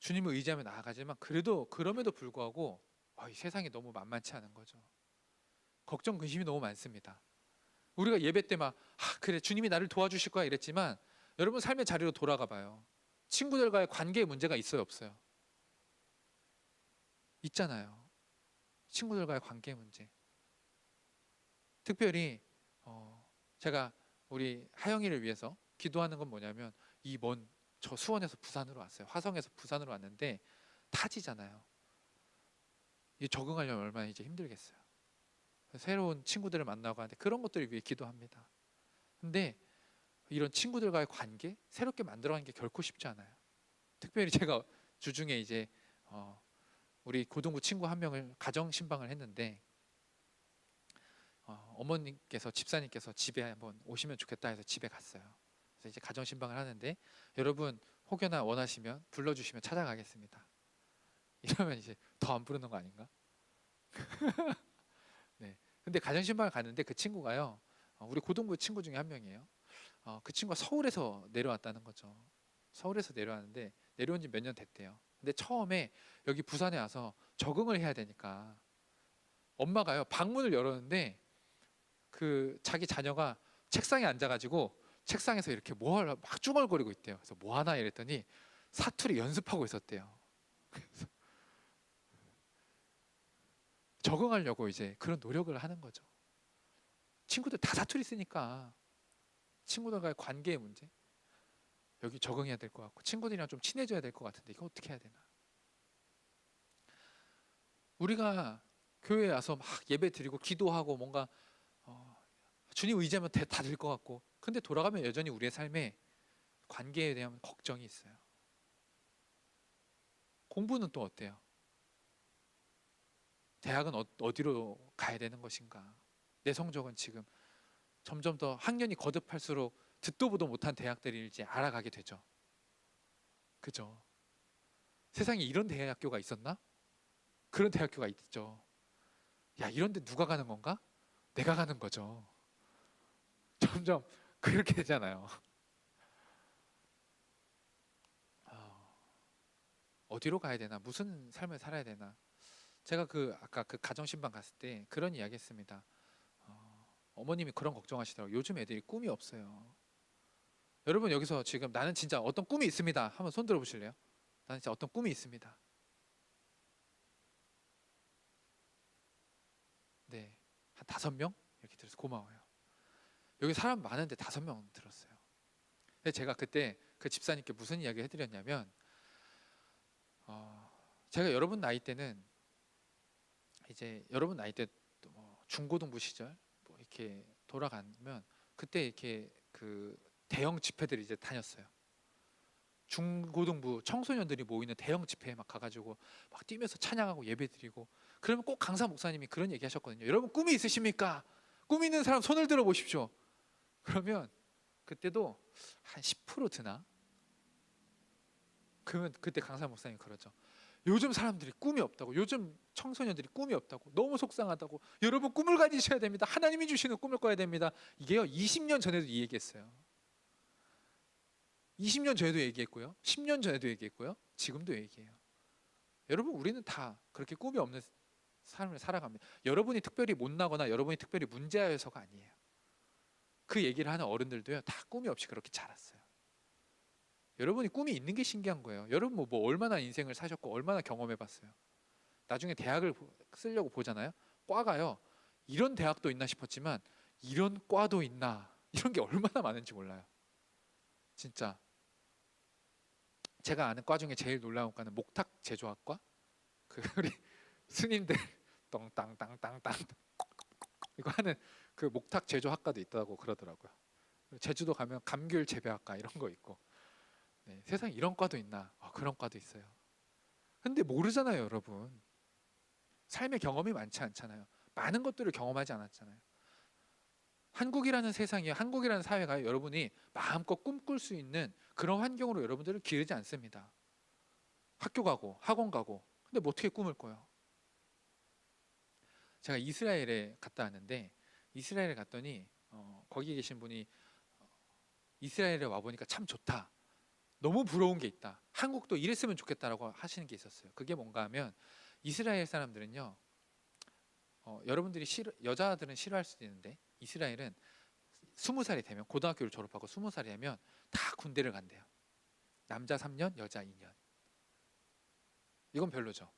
주님을 의지하며 나아가지만 그럼에도 불구하고 이 세상이 너무 만만치 않은 거죠. 걱정, 근심이 너무 많습니다. 우리가 예배 때 막 그래, 주님이 나를 도와주실 거야 이랬지만 여러분 삶의 자리로 돌아가 봐요. 친구들과의 관계에 문제가 있어요, 없어요? 있잖아요. 친구들과의 관계 문제. 특별히 제가 우리 하영이를 위해서 기도하는 건 뭐냐면, 이 먼 저 수원에서 부산으로 왔어요. 화성에서 부산으로 왔는데 타지잖아요. 이 적응하려면 얼마나 이제 힘들겠어요. 새로운 친구들을 만나고 하는데 그런 것들을 위해 기도합니다. 근데 이런 친구들과의 관계 새롭게 만들어가는 게 결코 쉽지 않아요. 특별히 제가 주중에 이제 우리 고등부 친구 한 명을 가정 신방을 했는데 어머님께서 집사님께서 집에 한번 오시면 좋겠다 해서 집에 갔어요. 그래서 이제 가정 신방을 하는데 여러분 혹여나 원하시면 불러주시면 찾아가겠습니다. 이러면 이제 더 안 부르는 거 아닌가? 네. 근데 가정 신방을 갔는데 그 친구가요. 우리 고등부 친구 중에 한 명이에요. 그 친구가 서울에서 내려왔다는 거죠. 서울에서 내려왔는데 내려온 지 몇 년 됐대요. 근데 처음에 여기 부산에 와서 적응을 해야 되니까 엄마가요 방문을 열었는데 그 자기 자녀가 책상에 앉아가지고 책상에서 이렇게 뭐 하려 막 중얼거리고 있대요. 그래서 뭐 하나 이랬더니 사투리 연습하고 있었대요. 그래서 적응하려고 이제 그런 노력을 하는 거죠. 친구들 다 사투리 쓰니까 친구들과의 관계의 문제 여기 적응해야 될 것 같고 친구들이랑 좀 친해져야 될 것 같은데 이거 어떻게 해야 되나? 우리가 교회에 와서 막 예배 드리고 기도하고 뭔가 주님 의지하면 다 될 것 같고 근데 돌아가면 여전히 우리의 삶에 관계에 대한 걱정이 있어요. 공부는 또 어때요? 대학은 어디로 가야 되는 것인가? 내 성적은 지금 점점 더 학년이 거듭할수록 듣도 보도 못한 대학들이 이제 알아가게 되죠. 그죠? 세상에 이런 대학교가 있었나? 그런 대학교가 있죠. 야, 이런데 누가 가는 건가? 내가 가는 거죠. 점점 그렇게 되잖아요. 어디로 가야 되나? 무슨 삶을 살아야 되나? 제가 아까 그 가정 신방 갔을 때 그런 이야기 했습니다. 어머님이 그런 걱정하시더라고요. 요즘 애들이 꿈이 없어요. 여러분 여기서 지금 나는 진짜 어떤 꿈이 있습니다. 한번 손 들어 보실래요? 나는 진짜 어떤 꿈이 있습니다. 네, 한 5명 이렇게 들어서 고마워요. 여기 사람 많은데 5명 들었어요. 근데 제가 그때 그 집사님께 무슨 이야기 해드렸냐면 제가 여러분 나이 때는 이제 여러분 나이 때 중고등부 시절 뭐 이렇게 돌아가면 그때 이렇게 그 대형 집회들이 이제 다녔어요. 중고등부 청소년들이 모이는 대형 집회에 막 가가지고 막 뛰면서 찬양하고 예배드리고 그러면 꼭 강사 목사님이 그런 얘기 하셨거든요. 여러분 꿈이 있으십니까? 꿈 있는 사람 손을 들어 보십시오. 그러면 그때도 한 10% 드나? 그러면 그때 강사 목사님이 그러죠. 요즘 사람들이 꿈이 없다고, 요즘 청소년들이 꿈이 없다고, 너무 속상하다고. 여러분 꿈을 가지셔야 됩니다. 하나님이 주시는 꿈을 꿔야 됩니다. 이게요 20년 전에도 이 얘기했어요. 20년 전에도 얘기했고요, 10년 전에도 얘기했고요, 지금도 얘기해요. 여러분 우리는 다 그렇게 꿈이 없는 삶을 살아갑니다. 여러분이 특별히 못나거나 여러분이 특별히 문제여서가 아니에요. 그 얘기를 하는 어른들도요 다 꿈이 없이 그렇게 자랐어요. 여러분이 꿈이 있는 게 신기한 거예요. 여러분 뭐 얼마나 인생을 사셨고 얼마나 경험해봤어요. 나중에 대학을 쓰려고 보잖아요. 과가요 이런 대학도 있나 싶었지만 이런 과도 있나, 이런 게 얼마나 많은지 몰라요. 진짜 제가 아는 과 중에 제일 놀라운 과는 목탁 제조학과. 우리 스님들 똥땅땅땅땅 이거 하는 그 목탁 제조학과도 있다고 그러더라고요. 제주도 가면 감귤 재배학과 이런 거 있고. 네, 세상에 이런 과도 있나? 그런 과도 있어요. 근데 모르잖아요, 여러분. 삶의 경험이 많지 않잖아요. 많은 것들을 경험하지 않았잖아요. 한국이라는 세상이, 한국이라는 사회가 여러분이 마음껏 꿈꿀 수 있는 그런 환경으로 여러분들을 기르지 않습니다. 학교 가고 학원 가고. 근데 뭐 어떻게 꿈을 꿔요? 제가 이스라엘에 갔다 왔는데 이스라엘에 갔더니 거기 계신 분이 이스라엘에 와보니까 참 좋다, 너무 부러운 게 있다, 한국도 이랬으면 좋겠다라고 하시는 게 있었어요. 그게 뭔가 하면 이스라엘 사람들은요 여러분들이 여자들은 싫어할 수도 있는데 이스라엘은 20살이 되면, 고등학교를 졸업하고 20살이 되면 다 군대를 간대요. 남자 3년 여자 2년. 이건 별로죠.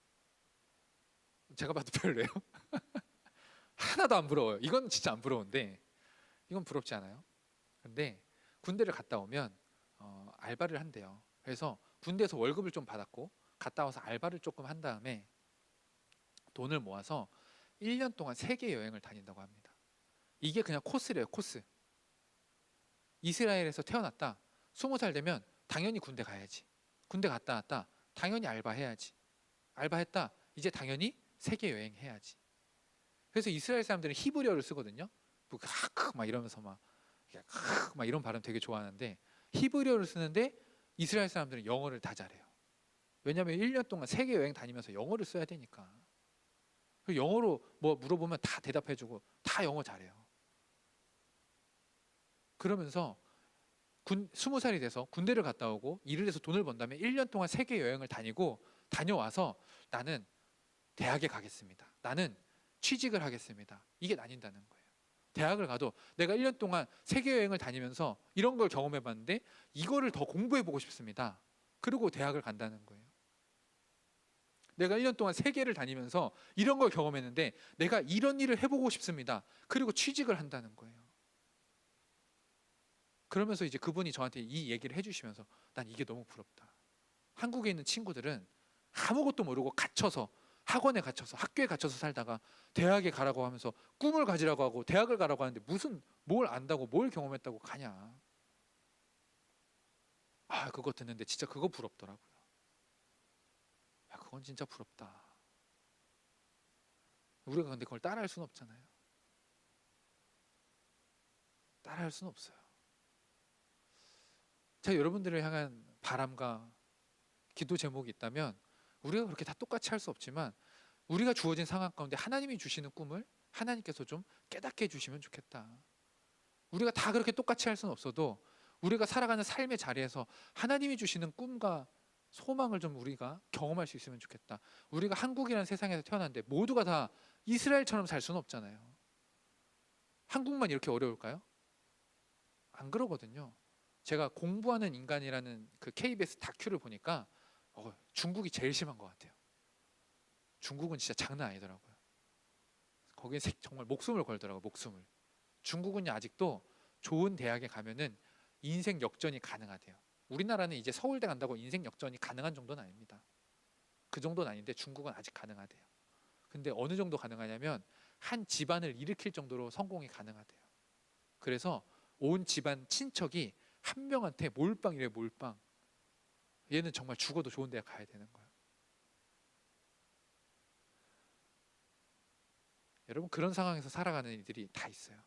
제가 봐도 별로예요. 하나도 안 부러워요. 이건 진짜 안 부러운데 이건 부럽지 않아요? 근데 군대를 갔다 오면 알바를 한대요. 그래서 군대에서 월급을 좀 받았고 갔다 와서 알바를 조금 한 다음에 돈을 모아서 1년 동안 세계 여행을 다닌다고 합니다. 이게 그냥 코스래요, 코스. 이스라엘에서 태어났다. 20살 되면 당연히 군대 가야지. 군대 갔다 왔다. 당연히 알바해야지. 알바했다. 이제 당연히 세계 여행해야지. 그래서 이스라엘 사람들은 히브리어를 쓰거든요. 막 이러면서 막 이런 발음 되게 좋아하는데 히브리어를 쓰는데 이스라엘 사람들은 영어를 다 잘해요. 왜냐하면 1년 동안 세계 여행 다니면서 영어를 써야 되니까. 영어로 뭐 물어보면 다 대답해주고 다 영어 잘해요. 그러면서 20살이 돼서 군대를 갔다 오고 일을 해서 돈을 번 다음에 1년 동안 세계 여행을 다녀와서 나는 대학에 가겠습니다. 나는 취직을 하겠습니다. 이게 나뉜다는 거예요. 대학을 가도 내가 1년 동안 세계 여행을 다니면서 이런 걸 경험해 봤는데 이거를 더 공부해 보고 싶습니다. 그리고 대학을 간다는 거예요. 내가 1년 동안 세계를 다니면서 이런 걸 경험했는데 내가 이런 일을 해보고 싶습니다. 그리고 취직을 한다는 거예요. 그러면서 이제 그분이 저한테 이 얘기를 해주시면서 난 이게 너무 부럽다. 한국에 있는 친구들은 아무것도 모르고 갇혀서 학원에 갇혀서 학교에 갇혀서 살다가 대학에 가라고 하면서 꿈을 가지라고 하고 대학을 가라고 하는데 무슨 뭘 안다고 뭘 경험했다고 가냐. 그거 듣는데 진짜 그거 부럽더라고요. 그건 진짜 부럽다. 우리가 근데 그걸 따라할 수는 없잖아요. 따라할 수는 없어요. 제가 여러분들을 향한 바람과 기도 제목이 있다면 우리가 그렇게 다 똑같이 할 수 없지만 우리가 주어진 상황 가운데 하나님이 주시는 꿈을 하나님께서 좀 깨닫게 해주시면 좋겠다. 우리가 다 그렇게 똑같이 할 수는 없어도 우리가 살아가는 삶의 자리에서 하나님이 주시는 꿈과 소망을 좀 우리가 경험할 수 있으면 좋겠다. 우리가 한국이라는 세상에서 태어났는데 모두가 다 이스라엘처럼 살 수는 없잖아요. 한국만 이렇게 어려울까요? 안 그러거든요. 제가 공부하는 인간이라는 그 KBS 다큐를 보니까 중국이 제일 심한 것 같아요. 중국은 진짜 장난 아니더라고요. 거기에 정말 목숨을 걸더라고요. 목숨을. 중국은 아직도 좋은 대학에 가면은 인생 역전이 가능하대요. 우리나라는 이제 서울대 간다고 인생 역전이 가능한 정도는 아닙니다. 그 정도는 아닌데 중국은 아직 가능하대요. 근데 어느 정도 가능하냐면 한 집안을 일으킬 정도로 성공이 가능하대요. 그래서 온 집안 친척이 한 명한테 몰빵이래요. 몰빵. 얘는 정말 죽어도 좋은 대학 가야 되는 거예요. 여러분 그런 상황에서 살아가는 이들이 다 있어요.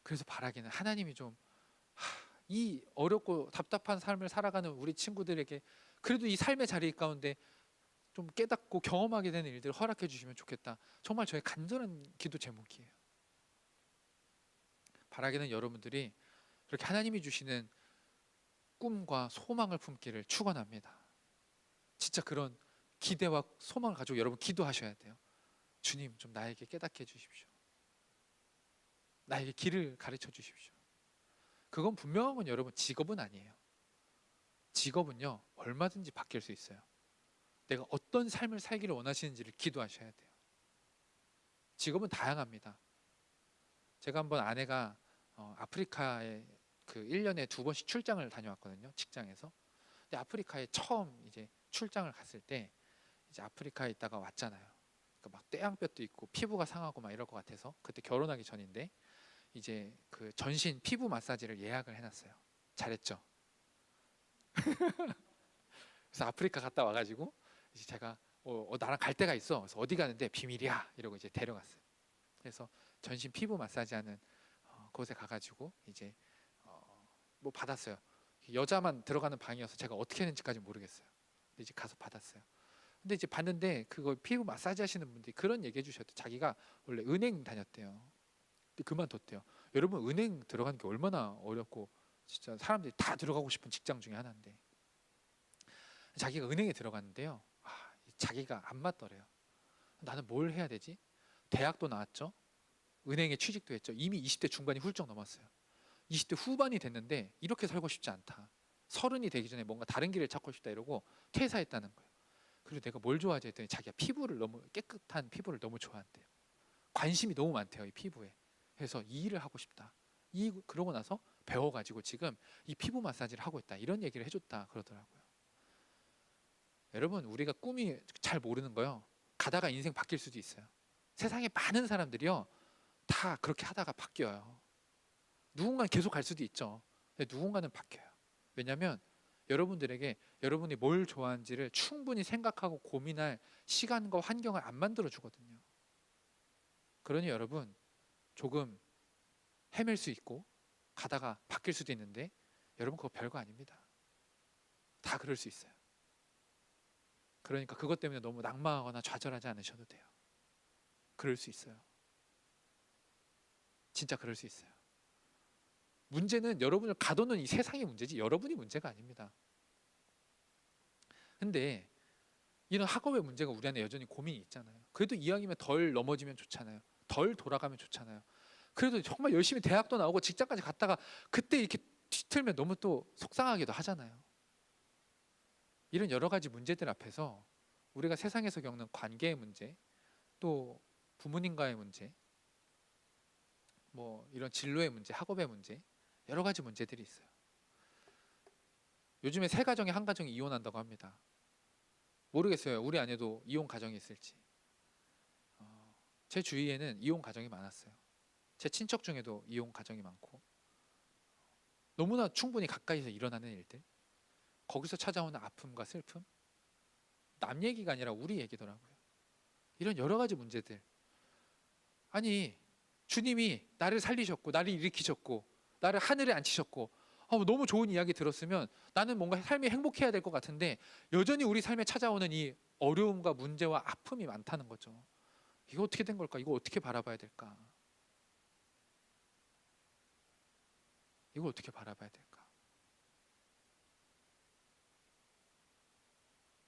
그래서 바라기는 하나님이 좀 이 어렵고 답답한 삶을 살아가는 우리 친구들에게 그래도 이 삶의 자리 가운데 좀 깨닫고 경험하게 되는 일들을 허락해 주시면 좋겠다. 정말 저의 간절한 기도 제목이에요. 바라기는 여러분들이 그렇게 하나님이 주시는 꿈과 소망을 품기를 축원합니다. 진짜 그런 기대와 소망을 가지고 여러분 기도하셔야 돼요. 주님 좀 나에게 깨닫게 해주십시오. 나에게 길을 가르쳐 주십시오. 그건 분명한 건 여러분 직업은 아니에요. 직업은요 얼마든지 바뀔 수 있어요. 내가 어떤 삶을 살기를 원하시는지를 기도하셔야 돼요. 직업은 다양합니다. 제가 한번 아내가 아프리카에 그 1년에 2번씩 출장을 다녀왔거든요. 직장에서. 근데 아프리카에 처음 이제 출장을 갔을 때 이제 아프리카에 있다가 왔잖아요. 그러니까 막 떼양볕도 있고 피부가 상하고 막 이럴 것 같아서 그때 결혼하기 전인데 이제 그 전신 피부 마사지를 예약을 해놨어요. 잘했죠. 그래서 아프리카 갔다 와가지고 이제 제가 나랑 갈 데가 있어. 그래서 어디 가는데 비밀이야 이러고 이제 데려갔어요. 그래서 전신 피부 마사지하는 곳에 가가지고 이제 뭐 받았어요. 여자만 들어가는 방이어서 제가 어떻게 했는지까지 모르겠어요. 근데 이제 가서 받았어요. 근데 이제 봤는데 그거 피부 마사지 하시는 분들이 그런 얘기해 주셨대요. 자기가 원래 은행 다녔대요. 근데 그만뒀대요. 여러분 은행 들어가는 게 얼마나 어렵고 진짜 사람들이 다 들어가고 싶은 직장 중에 하나인데 자기가 은행에 들어갔는데요. 자기가 안 맞더래요. 나는 뭘 해야 되지? 대학도 나왔죠. 은행에 취직도 했죠. 이미 20대 중반이 훌쩍 넘었어요. 20대 후반이 됐는데 이렇게 살고 싶지 않다. 30이 되기 전에 뭔가 다른 길을 찾고 싶다 이러고 퇴사했다는 거예요. 그리고 내가 뭘 좋아하지 했더니 자기가 피부를 너무 깨끗한 피부를 너무 좋아한대요. 관심이 너무 많대요. 이 피부에. 그래서 이 일을 하고 싶다. 그러고 나서 배워가지고 지금 이 피부 마사지를 하고 있다 이런 얘기를 해줬다 그러더라고요. 여러분 우리가 꿈이 잘 모르는 거요. 가다가 인생 바뀔 수도 있어요. 세상에 많은 사람들이요 다 그렇게 하다가 바뀌어요. 누군가는 계속 갈 수도 있죠. 근데 누군가는 바뀌어요. 왜냐하면 여러분들에게 여러분이 뭘 좋아하는지를 충분히 생각하고 고민할 시간과 환경을 안 만들어 주거든요. 그러니 여러분 조금 헤맬 수 있고 가다가 바뀔 수도 있는데 여러분 그거 별거 아닙니다. 다 그럴 수 있어요. 그러니까 그것 때문에 너무 낙마하거나 좌절하지 않으셔도 돼요. 그럴 수 있어요. 진짜 그럴 수 있어요. 문제는 여러분을 가둬놓은 이 세상의 문제지 여러분이 문제가 아닙니다. 근데 이런 학업의 문제가 우리 안에 여전히 고민이 있잖아요. 그래도 이왕이면 덜 넘어지면 좋잖아요. 덜 돌아가면 좋잖아요. 그래도 정말 열심히 대학도 나오고 직장까지 갔다가 그때 이렇게 뒤틀면 너무 또 속상하기도 하잖아요. 이런 여러 가지 문제들 앞에서 우리가 세상에서 겪는 관계의 문제, 또 부모님과의 문제, 뭐 이런 진로의 문제, 학업의 문제, 여러 가지 문제들이 있어요. 요즘에 세 가정에 한 가정이 이혼한다고 합니다. 모르겠어요. 우리 안에도 이혼 가정이 있을지. 제 주위에는 이혼 가정이 많았어요. 제 친척 중에도 이혼 가정이 많고 너무나 충분히 가까이서 일어나는 일들, 거기서 찾아오는 아픔과 슬픔, 남 얘기가 아니라 우리 얘기더라고요. 이런 여러 가지 문제들. 아니 주님이 나를 살리셨고 나를 일으키셨고 나를 하늘에 앉히셨고 너무 좋은 이야기 들었으면 나는 뭔가 삶이 행복해야 될 것 같은데 여전히 우리 삶에 찾아오는 이 어려움과 문제와 아픔이 많다는 거죠. 이거 어떻게 된 걸까? 이거 어떻게 바라봐야 될까? 이걸 어떻게 바라봐야 될까?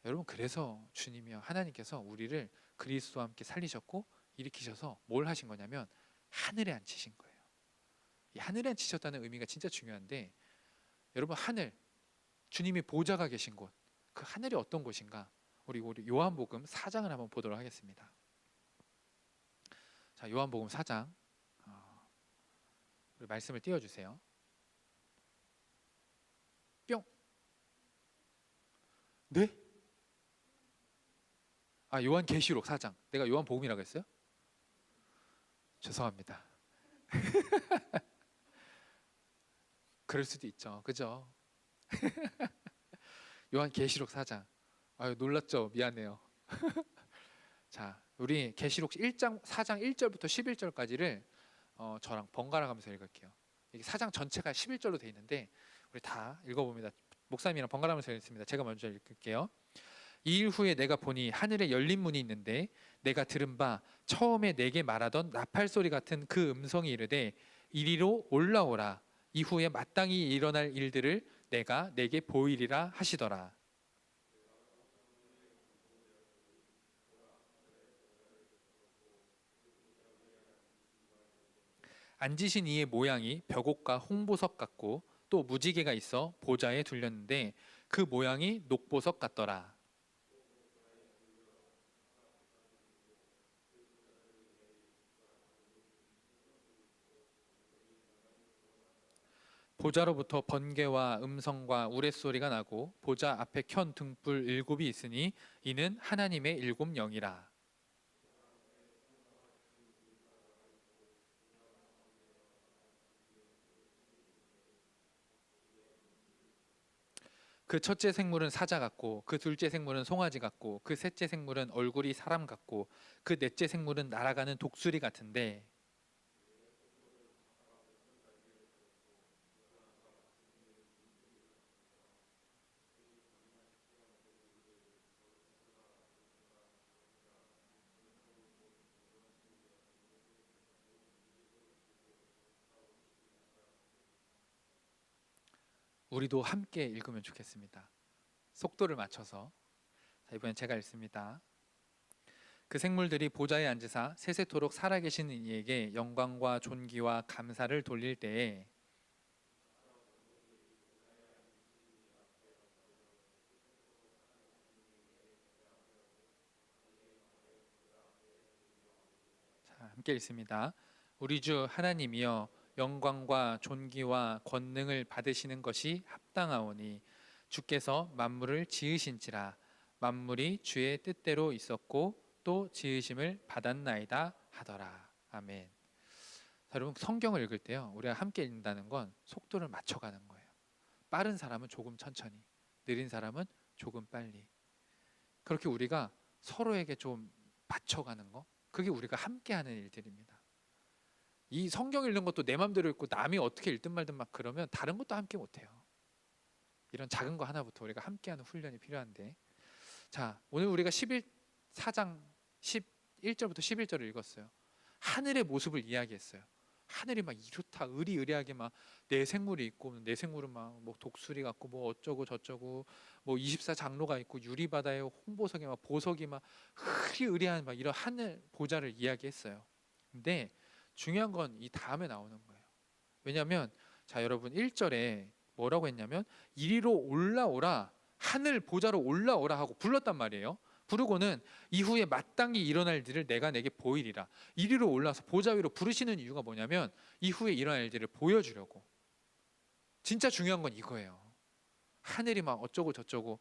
여러분 그래서 주님이요 하나님께서 우리를 그리스도와 함께 살리셨고 일으키셔서 뭘 하신 거냐면 하늘에 앉히신 거예요. 이 하늘에 앉히셨다는 의미가 진짜 중요한데 여러분 하늘, 주님이 보좌가 계신 곳, 그 하늘이 어떤 곳인가? 우리 요한복음 4장을 한번 보도록 하겠습니다. 자, 요한복음 4장 우리 말씀을 띄워주세요. 뿅. 네? 요한계시록 4장. 내가 요한복음이라고 했어요? 죄송합니다. 그럴 수도 있죠. 그죠? 요한계시록 4장. 놀랐죠? 미안해요. 자, 우리 계시록 1장 4장 1절부터 11절까지를 저랑 번갈아 가면서 읽을게요. 이게 4장 전체가 11절로 돼 있는데 우리 다 읽어봅니다. 목사님이랑 번갈아 가면서 읽습니다. 제가 먼저 읽을게요. 이 일 후에 내가 보니 하늘에 열린 문이 있는데 내가 들은 바 처음에 내게 말하던 나팔 소리 같은 그 음성이 이르되 이리로 올라오라. 이후에 마땅히 일어날 일들을 내가 내게 보이리라 하시더라. 앉으신 이의 모양이 벽옥과 홍보석 같고 또 무지개가 있어 보좌에 둘렸는데 그 모양이 녹보석 같더라. 보좌로부터 번개와 음성과 우레소리가 나고 보좌 앞에 켠 등불 7이 있으니 이는 하나님의 7 영이라. 그 첫째 생물은 사자 같고 그 둘째 생물은 송아지 같고 그 셋째 생물은 얼굴이 사람 같고 그 넷째 생물은 날아가는 독수리 같은데 우리도 함께 읽으면 좋겠습니다. 속도를 맞춰서. 자, 이번엔 제가 읽습니다. 그 생물들이 보좌에 앉으사 세세토록 살아계신 이에게 영광과 존귀와 감사를 돌릴 때에 자, 함께 읽습니다. 우리 주 하나님이여 영광과 존귀와 권능을 받으시는 것이 합당하오니 주께서 만물을 지으신지라 만물이 주의 뜻대로 있었고 또 지으심을 받았나이다 하더라. 아멘. 자, 여러분 성경을 읽을 때요, 우리가 함께 읽는다는 건 속도를 맞춰가는 거예요. 빠른 사람은 조금 천천히, 느린 사람은 조금 빨리. 그렇게 우리가 서로에게 좀 맞춰가는 거, 그게 우리가 함께하는 일들입니다. 이 성경 읽는 것도 내 맘대로 읽고 남이 어떻게 읽든 말든 막 그러면 다른 것도 함께 못해요. 이런 작은 거 하나부터 우리가 함께하는 훈련이 필요한데, 자, 오늘 우리가 4장 11절부터 11절을 읽었어요. 하늘의 모습을 이야기했어요. 하늘이 막 이렇다 의리의리하게 막 내 생물이 있고, 내 생물은 막 뭐 독수리 같고 뭐 어쩌고 저쩌고 뭐 24 장로가 있고 유리바다에 홍보석에 막 보석이 막 의리의리한 막 이런 하늘 보좌를 이야기했어요. 근데 중요한 건 이 다음에 나오는 거예요. 왜냐하면 자, 여러분 1절에 뭐라고 했냐면 이리로 올라오라, 하늘 보좌로 올라오라 하고 불렀단 말이에요. 부르고는 이후에 마땅히 일어날 일들을 내가 내게 보이리라. 이리로 올라서 보좌 위로 부르시는 이유가 뭐냐면 이후에 일어날 일들을 보여주려고. 진짜 중요한 건 이거예요. 하늘이 막 어쩌고 저쩌고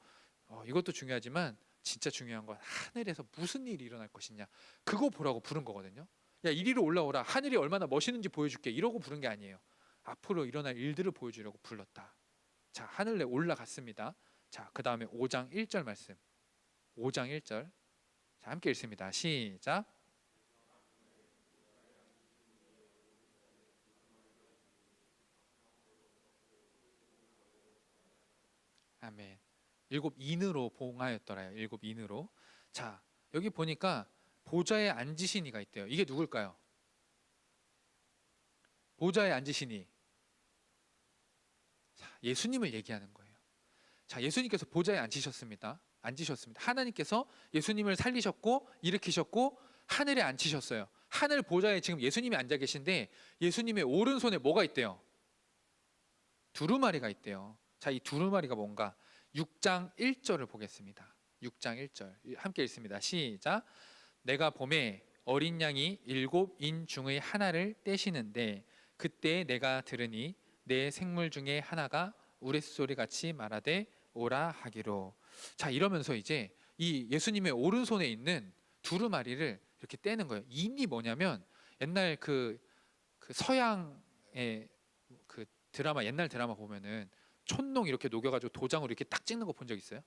이것도 중요하지만 진짜 중요한 건 하늘에서 무슨 일이 일어날 것이냐, 그거 보라고 부른 거거든요. 야, 이리로 올라오라, 하늘이 얼마나 멋있는지 보여줄게, 이러고 부른 게 아니에요. 앞으로 일어날 일들을 보여주려고 불렀다. 자, 하늘에 올라갔습니다. 자, 그 다음에 5장 1절 말씀. 5장 1절. 자, 함께 읽습니다. 시작. 아멘. 7 인으로 봉하였더라요. 7 인으로. 자, 여기 보니까 보좌에 앉으신 이가 있대요. 이게 누굴까요? 보좌에 앉으신 이. 자, 예수님을 얘기하는 거예요. 자, 예수님께서 보좌에 앉으셨습니다. 하나님께서 예수님을 살리셨고 일으키셨고 하늘에 앉히셨어요. 하늘 보좌에 지금 예수님이 앉아 계신데 예수님의 오른손에 뭐가 있대요? 두루마리가 있대요. 자, 이 두루마리가 뭔가 6장 1절을 보겠습니다. 6장 1절 함께 읽습니다. 시작. 내가 봄에 어린 양이 7인 중의 하나를 떼시는데 그때 내가 들으니 내 생물 중에 하나가 우레소리 같이 말하되 오라 하기로. 자, 이러면서 이제 이 예수님의 오른손에 있는 두루마리를 이렇게 떼는 거예요. 인이 뭐냐면 옛날 그 서양의 그 드라마, 옛날 드라마 보면은 촛농 이렇게 녹여가지고 도장으로 이렇게 딱 찍는 거 본 적 있어요?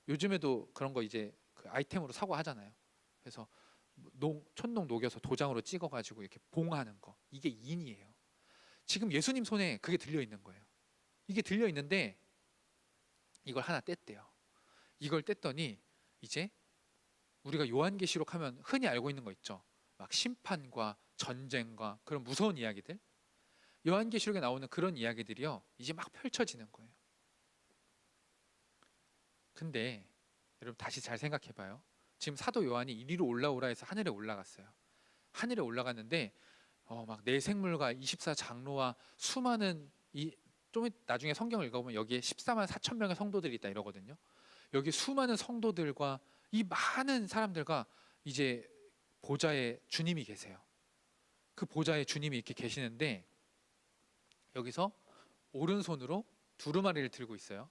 요즘에도 그런 거 이제 그 아이템으로 사고 하잖아요. 그래서 촛농 녹여서 도장으로 찍어가지고 이렇게 봉하는 거, 이게 인이에요. 지금 예수님 손에 그게 들려 있는 거예요. 이게 들려 있는데 이걸 하나 뗐대요. 이걸 뗐더니 이제 우리가 요한계시록 하면 흔히 알고 있는 거 있죠. 막 심판과 전쟁과 그런 무서운 이야기들, 요한계시록에 나오는 그런 이야기들이요, 이제 막 펼쳐지는 거예요. 근데 여러분 다시 잘 생각해봐요. 지금 사도 요한이 이리로 올라오라 해서 하늘에 올라갔어요. 하늘에 올라갔는데 막 내 생물과 24 장로와 수많은 좀 나중에 성경을 읽어보면 여기에 14만 4천 명의 성도들이 있다 이러거든요. 여기 수많은 성도들과 이 많은 사람들과 이제 보좌에 주님이 계세요. 그 보좌에 주님이 이렇게 계시는데 여기서 오른손으로 두루마리를 들고 있어요.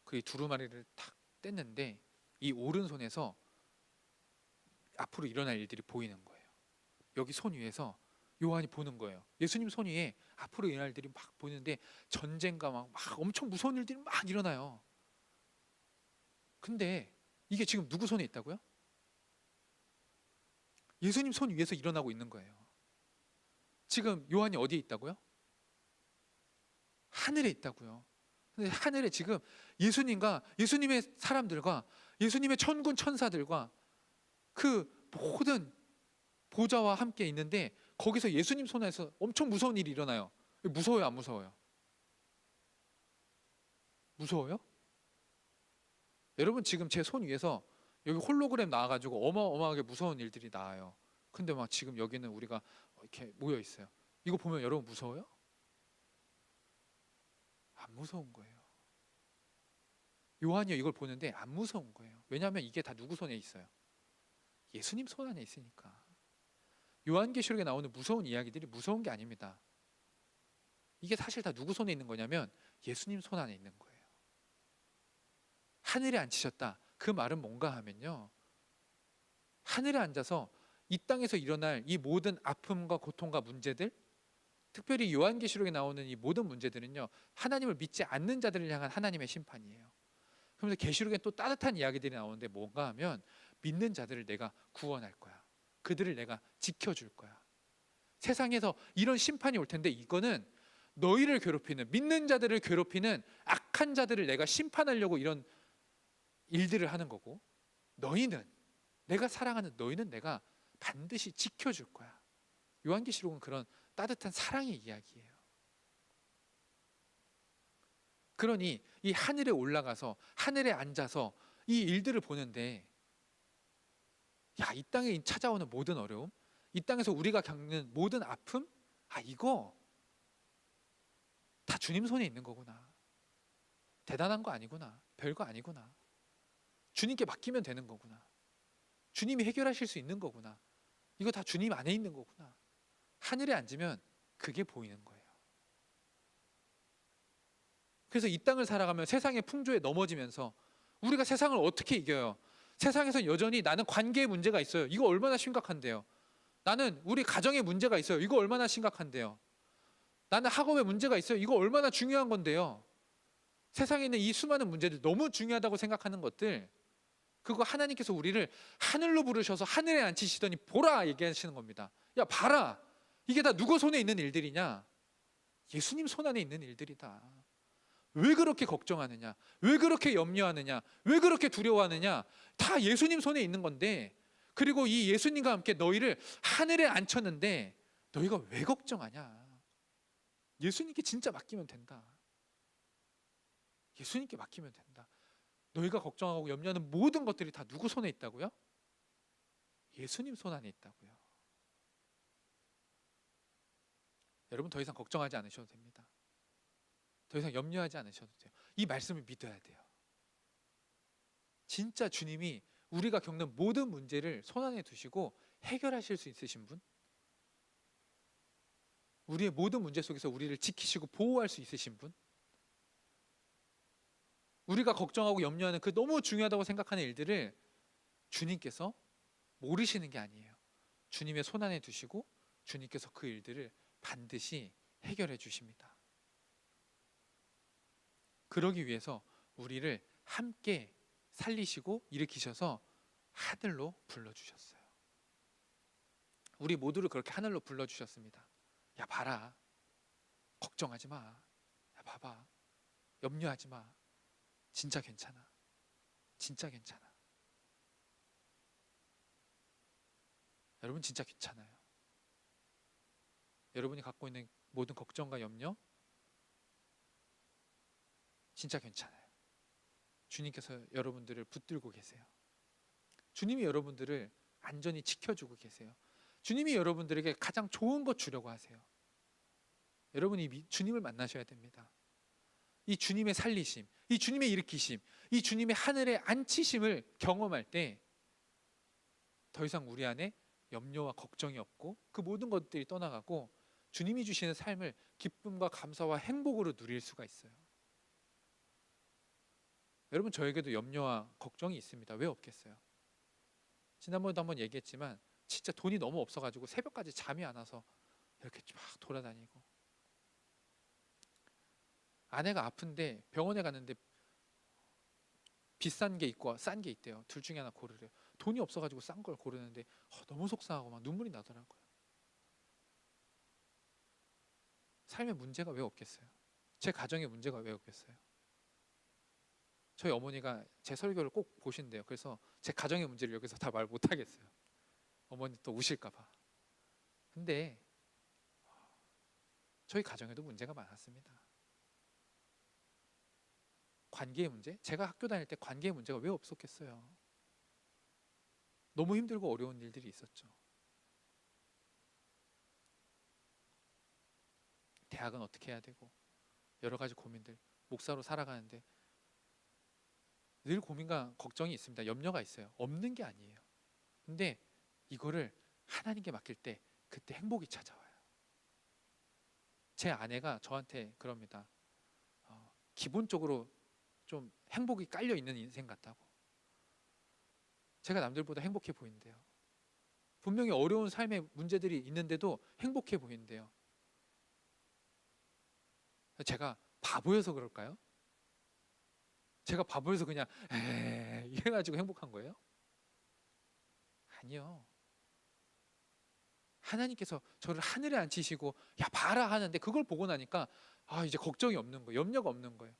그 두루마리를 탁 뗐는데 이 오른손에서 앞으로 일어날 일들이 보이는 거예요. 여기 손 위에서 요한이 보는 거예요. 예수님 손 위에 앞으로 일어날 일들이 막 보이는데 전쟁과 막 엄청 무서운 일들이 막 일어나요. 근데 이게 지금 누구 손에 있다고요? 예수님 손 위에서 일어나고 있는 거예요. 지금 요한이 어디에 있다고요? 하늘에 있다고요. 근데 하늘에 지금 예수님과 예수님의 사람들과 예수님의 천군 천사들과 그 모든 보좌와 함께 있는데 거기서 예수님 손에서 엄청 무서운 일이 일어나요. 무서워요, 안 무서워요? 무서워요? 여러분 지금 제 손 위에서 여기 홀로그램 나와가지고 어마어마하게 무서운 일들이 나와요. 근데 막 지금 여기는 우리가 이렇게 모여 있어요. 이거 보면 여러분 무서워요? 안 무서운 거예요. 요한이 이걸 보는데 안 무서운 거예요. 왜냐하면 이게 다 누구 손에 있어요? 예수님 손 안에 있으니까. 요한계시록에 나오는 무서운 이야기들이 무서운 게 아닙니다. 이게 사실 다 누구 손에 있는 거냐면 예수님 손 안에 있는 거예요. 하늘에 앉히셨다. 그 말은 뭔가 하면요, 하늘에 앉아서 이 땅에서 일어날 이 모든 아픔과 고통과 문제들, 특별히 요한계시록에 나오는 이 모든 문제들은요, 하나님을 믿지 않는 자들을 향한 하나님의 심판이에요. 그러면서 계시록에 또 따뜻한 이야기들이 나오는데 뭔가 하면 믿는 자들을 내가 구원할 거야. 그들을 내가 지켜줄 거야. 세상에서 이런 심판이 올 텐데 이거는 너희를 괴롭히는, 믿는 자들을 괴롭히는 악한 자들을 내가 심판하려고 이런 일들을 하는 거고, 너희는, 내가 사랑하는 너희는 내가 반드시 지켜줄 거야. 요한계시록은 그런 따뜻한 사랑의 이야기예요. 그러니 이 하늘에 올라가서 하늘에 앉아서 이 일들을 보는데, 야, 이 땅에 찾아오는 모든 어려움, 이 땅에서 우리가 겪는 모든 아픔, 이거 다 주님 손에 있는 거구나. 대단한 거 아니구나. 별거 아니구나. 주님께 맡기면 되는 거구나. 주님이 해결하실 수 있는 거구나. 이거 다 주님 안에 있는 거구나. 하늘에 앉으면 그게 보이는 거예요. 그래서 이 땅을 살아가면 세상의 풍조에 넘어지면서 우리가 세상을 어떻게 이겨요? 세상에서 여전히 나는 관계에 문제가 있어요. 이거 얼마나 심각한데요. 나는 우리 가정에 문제가 있어요. 이거 얼마나 심각한데요. 나는 학업에 문제가 있어요. 이거 얼마나 중요한 건데요. 세상에 있는 이 수많은 문제들, 너무 중요하다고 생각하는 것들, 그거 하나님께서 우리를 하늘로 부르셔서 하늘에 앉히시더니 보라 얘기하시는 겁니다. 야, 봐라. 이게 다 누구 손에 있는 일들이냐? 예수님 손 안에 있는 일들이다. 왜 그렇게 걱정하느냐? 왜 그렇게 염려하느냐? 왜 그렇게 두려워하느냐? 다 예수님 손에 있는 건데, 그리고 이 예수님과 함께 너희를 하늘에 앉혔는데 너희가 왜 걱정하냐? 예수님께 진짜 맡기면 된다. 예수님께 맡기면 된다. 너희가 걱정하고 염려하는 모든 것들이 다 누구 손에 있다고요? 예수님 손 안에 있다고요. 여러분, 더 이상 걱정하지 않으셔도 됩니다. 더 이상 염려하지 않으셔도 돼요. 이 말씀을 믿어야 돼요. 진짜 주님이 우리가 겪는 모든 문제를 손 안에 두시고 해결하실 수 있으신 분, 우리의 모든 문제 속에서 우리를 지키시고 보호할 수 있으신 분, 우리가 걱정하고 염려하는 그 너무 중요하다고 생각하는 일들을 주님께서 모르시는 게 아니에요. 주님의 손 안에 두시고 주님께서 그 일들을 반드시 해결해 주십니다. 그러기 위해서 우리를 함께 살리시고 일으키셔서 하늘로 불러주셨어요. 우리 모두를 그렇게 하늘로 불러주셨습니다. 야, 봐라. 걱정하지 마. 야, 봐봐. 염려하지 마. 진짜 괜찮아. 진짜 괜찮아. 여러분, 진짜 괜찮아요. 여러분이 갖고 있는 모든 걱정과 염려, 진짜 괜찮아요. 주님께서 여러분들을 붙들고 계세요. 주님이 여러분들을 안전히 지켜주고 계세요. 주님이 여러분들에게 가장 좋은 것 주려고 하세요. 여러분이 주님을 만나셔야 됩니다. 이 주님의 살리심, 이 주님의 일으키심, 이 주님의 하늘에 앉히심을 경험할 때 더 이상 우리 안에 염려와 걱정이 없고 그 모든 것들이 떠나가고 주님이 주시는 삶을 기쁨과 감사와 행복으로 누릴 수가 있어요. 여러분, 저에게도 염려와 걱정이 있습니다. 왜 없겠어요? 지난번에도 한번 얘기했지만 진짜 돈이 너무 없어가지고 새벽까지 잠이 안 와서 이렇게 막 돌아다니고, 아내가 아픈데 병원에 갔는데 비싼 게 있고 싼 게 있대요. 둘 중에 하나 고르래요. 돈이 없어가지고 싼 걸 고르는데 너무 속상하고 막 눈물이 나더라고요. 삶에 문제가 왜 없겠어요? 제 가정에 문제가 왜 없겠어요? 저희 어머니가 제 설교를 꼭 보신대요. 그래서 제 가정의 문제를 여기서 다 말 못하겠어요. 어머니 또 우실까 봐. 근데 저희 가정에도 문제가 많았습니다. 관계의 문제? 제가 학교 다닐 때 관계의 문제가 왜 없었겠어요? 너무 힘들고 어려운 일들이 있었죠. 대학은 어떻게 해야 되고 여러 가지 고민들, 목사로 살아가는데 늘 고민과 걱정이 있습니다. 염려가 있어요. 없는 게 아니에요. 근데 이거를 하나님께 맡길 때 그때 행복이 찾아와요. 제 아내가 저한테 그럽니다. 기본적으로 좀 행복이 깔려 있는 인생 같다고. 제가 남들보다 행복해 보인대요. 분명히 어려운 삶의 문제들이 있는데도 행복해 보인대요. 제가 바보여서 그럴까요? 제가 바보여서 그냥 이래가지고 행복한 거예요? 아니요. 하나님께서 저를 하늘에 앉히시고 야 봐라 하는데 그걸 보고 나니까 이제 걱정이 없는 거예요. 염려가 없는 거예요.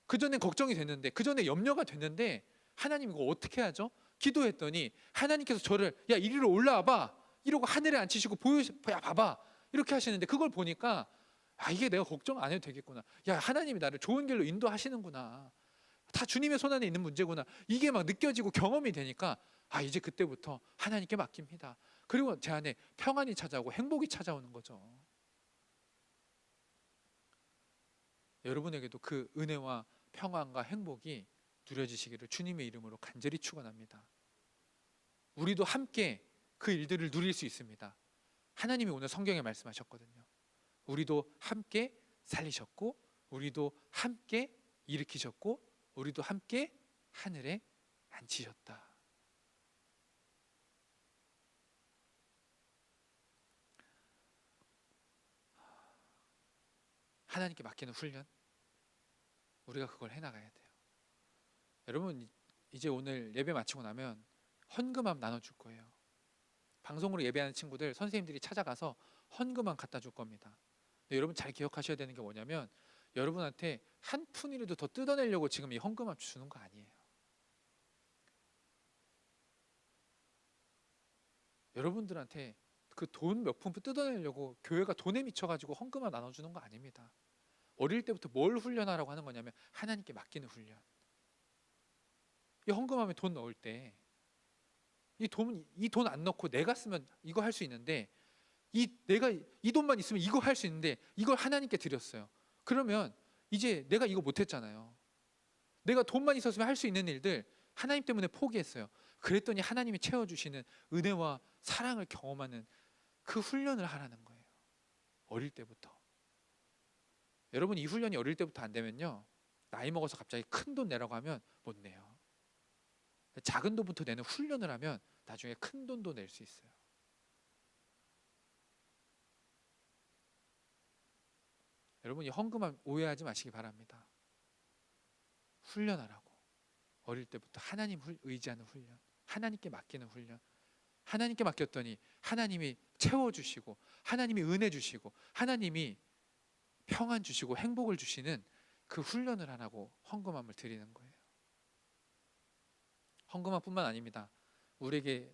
그전엔 걱정이 됐는데, 그전에 염려가 됐는데 하나님 이거 어떻게 하죠? 기도했더니 하나님께서 저를 야 이리로 올라와봐 이러고 하늘에 앉히시고 야 봐봐 이렇게 하시는데, 그걸 보니까 이게 내가 걱정 안 해도 되겠구나. 야 하나님이 나를 좋은 길로 인도하시는구나. 다 주님의 손안에 있는 문제구나. 이게 막 느껴지고 경험이 되니까 이제 그때부터 하나님께 맡깁니다. 그리고 제 안에 평안이 찾아오고 행복이 찾아오는 거죠. 여러분에게도 그 은혜와 평안과 행복이 누려지시기를 주님의 이름으로 간절히 축원합니다. 우리도 함께 그 일들을 누릴 수 있습니다. 하나님이 오늘 성경에 말씀하셨거든요. 우리도 함께 살리셨고, 우리도 함께 일으키셨고, 우리도 함께 하늘에 앉히셨다. 하나님께 맡기는 훈련, 우리가 그걸 해나가야 돼요. 여러분 이제 오늘 예배 마치고 나면 헌금함 나눠줄 거예요. 방송으로 예배하는 친구들 선생님들이 찾아가서 헌금함 갖다 줄 겁니다. 근데 여러분 잘 기억하셔야 되는 게 뭐냐면, 여러분한테 한 푼이라도 더 뜯어내려고 지금 이 헌금함 주는 거 아니에요. 여러분들한테 그 돈 몇 푼 뜯어내려고 교회가 돈에 미쳐가지고 헌금함 나눠주는 거 아닙니다. 어릴 때부터 뭘 훈련하라고 하는 거냐면 하나님께 맡기는 훈련. 이 헌금함에 돈 넣을 때 이 돈 안 넣고 내가 쓰면 이거 할 수 있는데, 내가 이 돈만 있으면 이거 할 수 있는데 이걸 하나님께 드렸어요. 그러면 이제 내가 이거 못했잖아요. 내가 돈만 있었으면 할 수 있는 일들 하나님 때문에 포기했어요. 그랬더니 하나님이 채워주시는 은혜와 사랑을 경험하는 그 훈련을 하라는 거예요. 어릴 때부터. 여러분 이 훈련이 어릴 때부터 안 되면요, 나이 먹어서 갑자기 큰 돈 내라고 하면 못 내요. 작은 돈부터 내는 훈련을 하면 나중에 큰 돈도 낼 수 있어요. 여러분 이 헌금함 오해하지 마시기 바랍니다. 훈련하라고. 어릴 때부터 하나님 의지하는 훈련, 하나님께 맡기는 훈련. 하나님께 맡겼더니 하나님이 채워주시고, 하나님이 은혜 주시고, 하나님이 평안 주시고 행복을 주시는 그 훈련을 하라고 헌금함을 드리는 거예요. 헌금함뿐만 아닙니다. 우리에게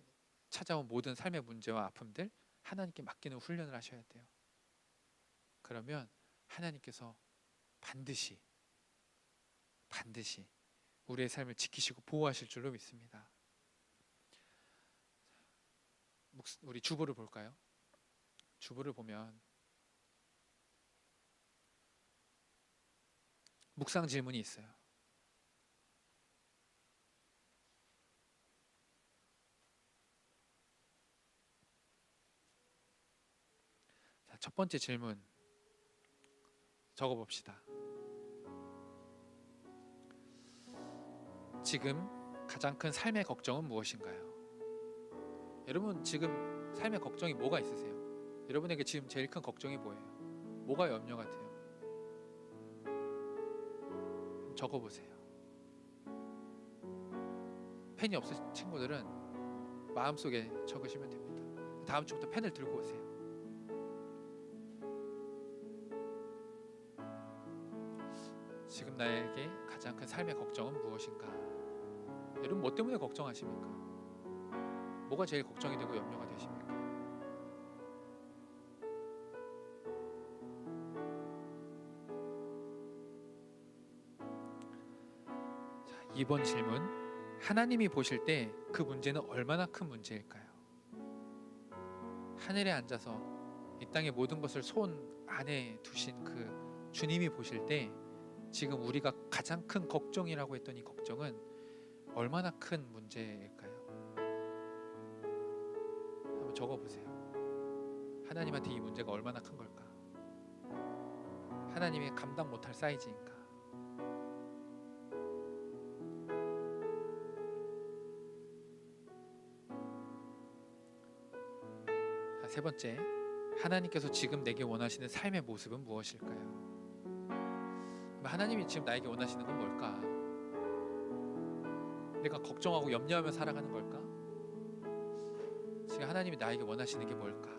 찾아온 모든 삶의 문제와 아픔들 하나님께 맡기는 훈련을 하셔야 돼요. 그러면 하나님께서 반드시 우리의 삶을 지키시고 보호하실 줄로 믿습니다. 우리 주보를 볼까요? 주보를 보면 묵상 질문이 있어요. 자, 첫 번째 질문 적어봅시다. 지금 가장 큰 삶의 걱정은 무엇인가요? 여러분 지금 삶의 걱정이 뭐가 있으세요? 여러분에게 지금 제일 큰 걱정이 뭐예요? 뭐가 염려 같아요? 적어보세요. 펜이 없으신 친구들은 마음속에 적으시면 됩니다. 다음 주부터 펜을 들고 오세요. 지금 나에게 가장 큰 삶의 걱정은 무엇인가? 여러분 뭐 때문에 걱정하십니까? 뭐가 제일 걱정이 되고 염려가 되십니까? 자, 2번 질문. 하나님이 보실 때 그 문제는 얼마나 큰 문제일까요? 하늘에 앉아서 이 땅의 모든 것을 손 안에 두신 그 주님이 보실 때 지금 우리가 가장 큰 걱정이라고 했던 이 걱정은 얼마나 큰 문제일까요? 한번 적어보세요. 하나님한테 이 문제가 얼마나 큰 걸까? 하나님이 감당 못할 사이즈인가? 자, 세 번째, 하나님께서 지금 내게 원하시는 삶의 모습은 무엇일까요? 하나님이 지금 나에게 원하시는 건 뭘까? 내가 걱정하고 염려하며 살아가는 걸까? 지금 하나님이 나에게 원하시는 게 뭘까?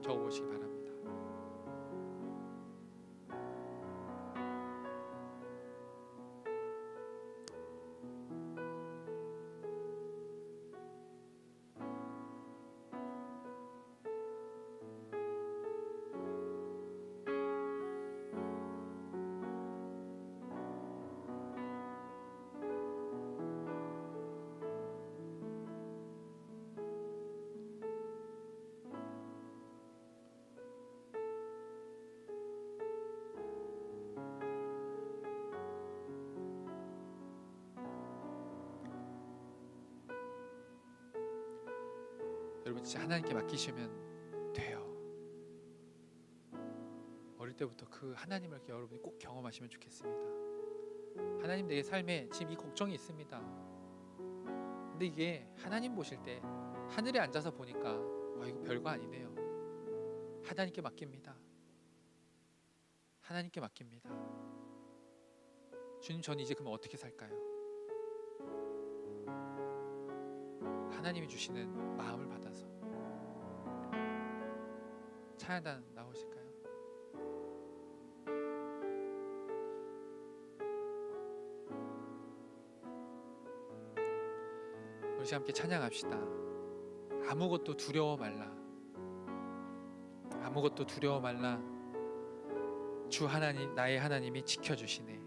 적어보시기 바랍니다. 여러분 진짜 하나님께 맡기시면 돼요. 어릴 때부터 그 하나님을 여러분이 꼭 경험하시면 좋겠습니다. 하나님, 내 삶에 지금 이 걱정이 있습니다. 근데 이게 하나님 보실 때 하늘에 앉아서 보니까 이거 별거 아니네요. 하나님께 맡깁니다. 하나님께 맡깁니다. 주님, 저는 이제 그러면 어떻게 살까요? 하나님이 주시는 마음을 받아서 찬양 나오실까요? 우리 시간 함께 찬양합시다. 아무것도 두려워 말라. 아무것도 두려워 말라. 주 하나님, 나의 하나님이 지켜주시네.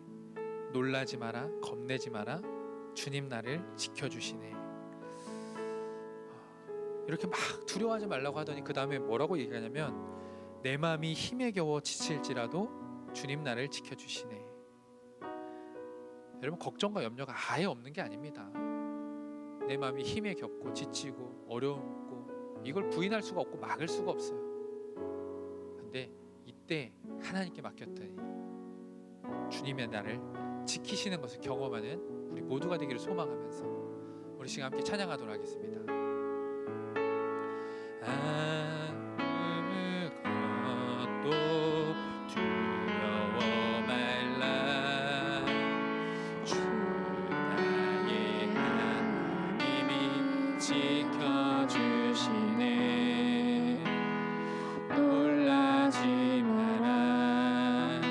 놀라지 마라, 겁내지 마라. 주님 나를 지켜주시네. 이렇게 막 두려워하지 말라고 하더니 그 다음에 뭐라고 얘기하냐면, 내 마음이 힘에 겨워 지칠지라도 주님 나를 지켜주시네. 여러분, 걱정과 염려가 아예 없는 게 아닙니다. 내 마음이 힘에 겹고 지치고 어려웠고 이걸 부인할 수가 없고 막을 수가 없어요. 근데 이때 하나님께 맡겼더니 주님의 나를 지키시는 것을 경험하는 우리 모두가 되기를 소망하면서 우리 시간 함께 찬양하도록 하겠습니다. 아무것도 두려워 말라. 주 나의 하나님이 지켜주시네. 놀라지 마라,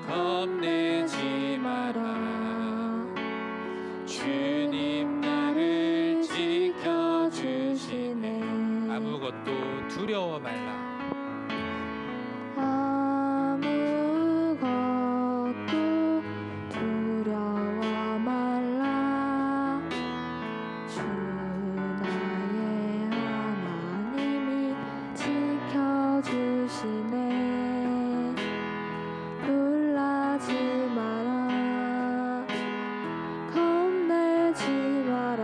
겁내지 마라. 주님 나를 지켜주시네. 아무것도 두려워 말라. 아무것도 두려워 말라. 주 나의 하나님이 지켜주시네. 놀라지 마라, 겁내지 마라.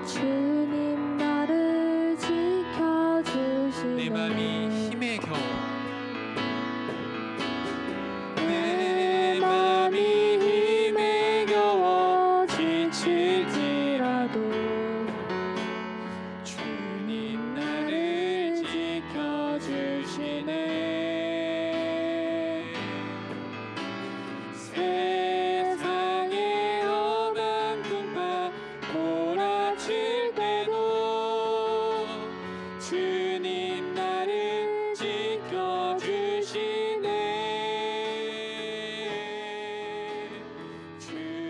주님 나를 지켜주시네. 내 맘이 힘에 겨워, 내 맘이 힘에 겨워 지칠지라도 주님 나를 지켜주시네. 세상의 험한 풍파 몰아칠 때도 주님 나를 지켜주시네. 주님은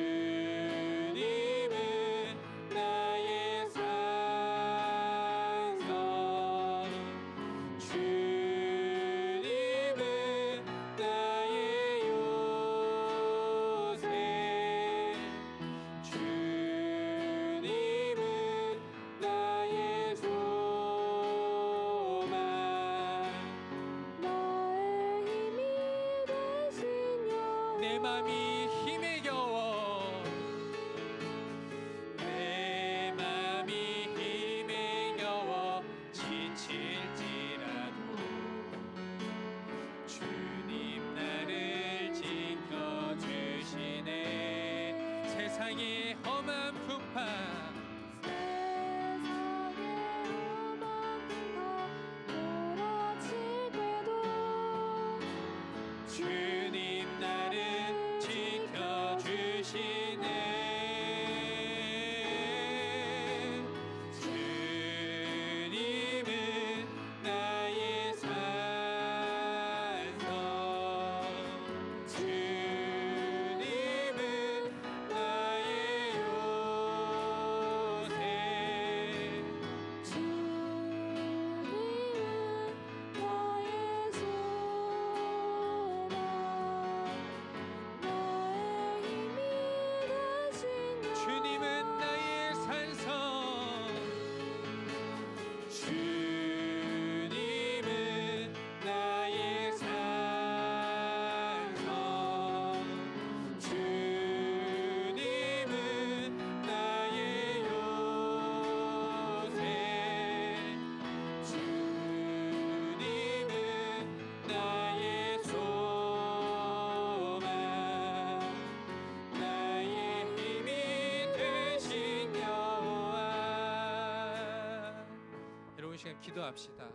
시간 기도합시다.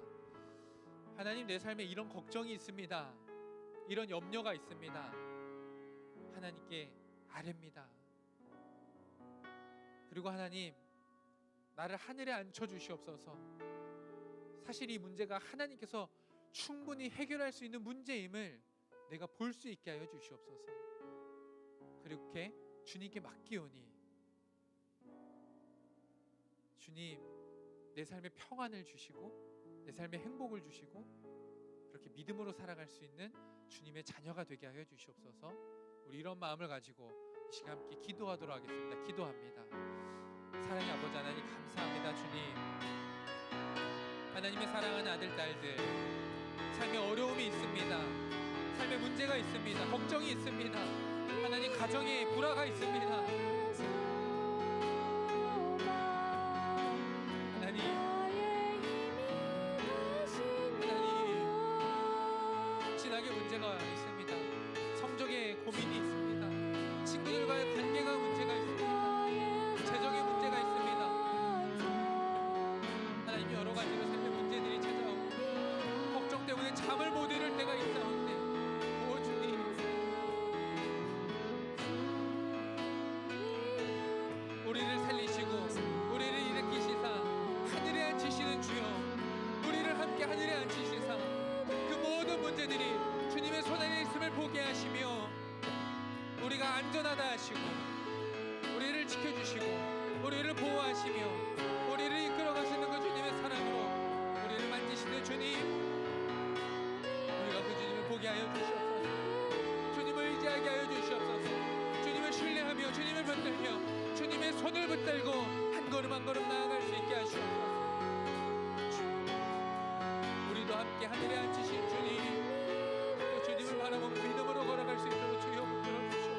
하나님, 내 삶에 이런 걱정이 있습니다. 이런 염려가 있습니다. 하나님께 아뢰입니다. 그리고 하나님, 나를 하늘에 앉혀 주시옵소서. 사실 이 문제가 하나님께서 충분히 해결할 수 있는 문제임을 내가 볼 수 있게 하여 주시옵소서. 그렇게 주님께 맡기오니 주님, 내 삶에 평안을 주시고 내 삶에 행복을 주시고 그렇게 믿음으로 살아갈 수 있는 주님의 자녀가 되게 하여 주시옵소서. 우리 이런 마음을 가지고 이 시간 함께 기도하도록 하겠습니다. 기도합니다. 사랑의 아버지 하나님, 감사합니다. 주님, 하나님의 사랑하는 아들 딸들, 삶에 어려움이 있습니다. 삶에 문제가 있습니다. 걱정이 있습니다. 하나님, 가정에 불화가 있습니다. 하나님, 진하게 문제가 있습니다. 성적에 고민이 있습니다. 친구들과의 관계가 문제가 있습니다. 재정에 문제가 있습니다. 하나님, 여러 가지로 삶의 문제들이 찾아오고 걱정 때문에 잠을 못 이룰 때가 있사온데, 오 주님, 우리를 살리시고 우리를 일으키시사 하늘에 앉히시는 주여, 우리를 함께 하늘에 앉히시사 그 모든 문제들이 주님의 손 안에 있음을 보게 하시며 우리가 안전하다 하시고 우리를 지켜주시고 우리를 보호하시며 우리를 이끌어가시는 그 주님의 사랑으로 우리를 만지시는 주님, 우리가 그 주님을 보게 하여 주시옵소서. 주님을 의지하게 하여 주시옵소서. 주님을 신뢰하며 주님을 붙들며 주님의 손을 붙들고 한 걸음 한 걸음 나아갈 수 있게 하시옵소서. 우리도 함께 하늘에 앉히신 주님, 그 주님을 바라보고 믿음으로 걸어갈 수 있도록 주여 붙들어 주시옵소서.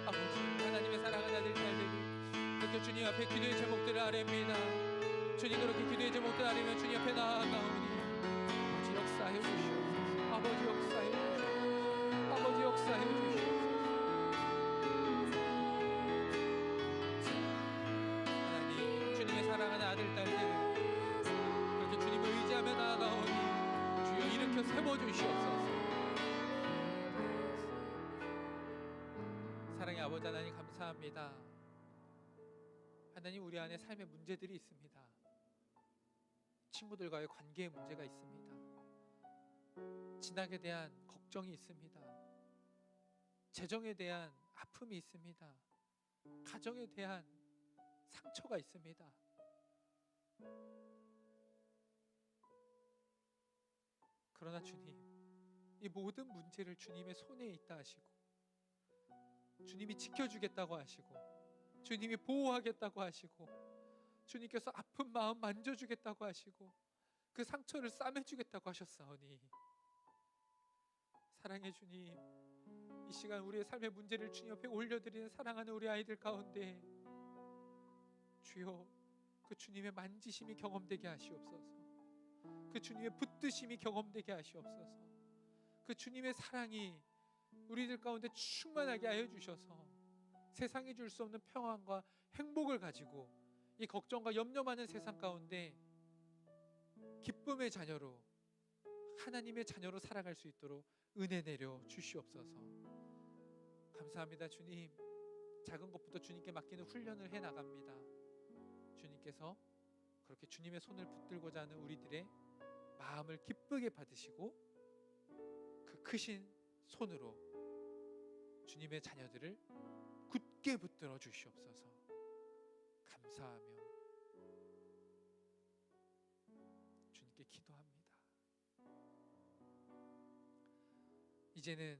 아버지, 하나님의 사랑하는 아들 딸들이 그렇게 주님 앞에 기도의 제목들을 아뢰입니다. 주님, 그렇게 기도의 제목들을 아뢰며 주님 앞에 나아가오니 아버지 역사해 주시옵소서. 아버지 역사해 주시옵소서. 아버지 역사해 주시옵소서. 하나님, 주님의 사랑하는 아들 딸들 그렇게 주님을 의지하며 나아가오니 주여 일으켜 세워 주시옵소서. 사랑의 아버지 하나님, 감사합니다. 하나님, 우리 안에 삶의 문제들이 있습니다. 친구들과의 관계에 문제가 있습니다. 진학에 대한 걱정이 있습니다. 재정에 대한 아픔이 있습니다. 가정에 대한 상처가 있습니다. 그러나 주님, 이 모든 문제를 주님의 손에 있다 하시고 주님이 지켜주겠다고 하시고 주님이 보호하겠다고 하시고 주님께서 아픈 마음 만져주겠다고 하시고 그 상처를 싸매주겠다고 하셨사오니, 사랑의 주님, 이 시간 우리의 삶의 문제를 주님 옆에 올려드리는 사랑하는 우리 아이들 가운데 주여, 그 주님의 만지심이 경험되게 하시옵소서. 그 주님의 붙드심이 경험되게 하시옵소서. 그 주님의 사랑이 우리들 가운데 충만하게 하여 주셔서 세상이 줄 수 없는 평안과 행복을 가지고 이 걱정과 염려 많은 세상 가운데 기쁨의 자녀로, 하나님의 자녀로 살아갈 수 있도록 은혜 내려 주시옵소서. 감사합니다. 주님, 작은 것부터 주님께 맡기는 훈련을 해 나갑니다. 주님께서 그렇게 주님의 손을 붙들고자 하는 우리들의 마음을 기쁘게 받으시고 그 크신 손으로 주님의 자녀들을 굳게 붙들어 주시옵소서. 감사하며 주님께 기도합니다. 이제는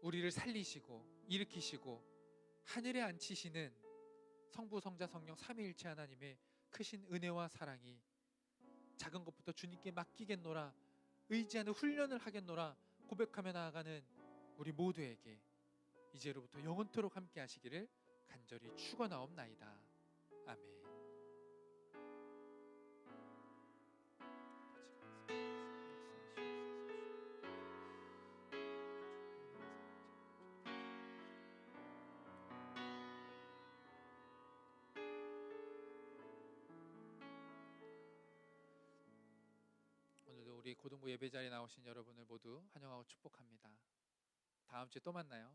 우리를 살리시고 일으키시고 하늘에 앉히시는 성부, 성자, 성령 삼위일체 하나님의 크신 은혜와 사랑이 작은 것부터 주님께 맡기겠노라, 의지하는 훈련을 하겠노라 고백하며 나아가는 우리 모두에게 이제로부터 영원토록 함께 하시기를 간절히 축원하옵나이다. 아멘. 우리 고등부 예배 자리에 나오신 여러분을 모두 환영하고 축복합니다. 다음 주에 또 만나요.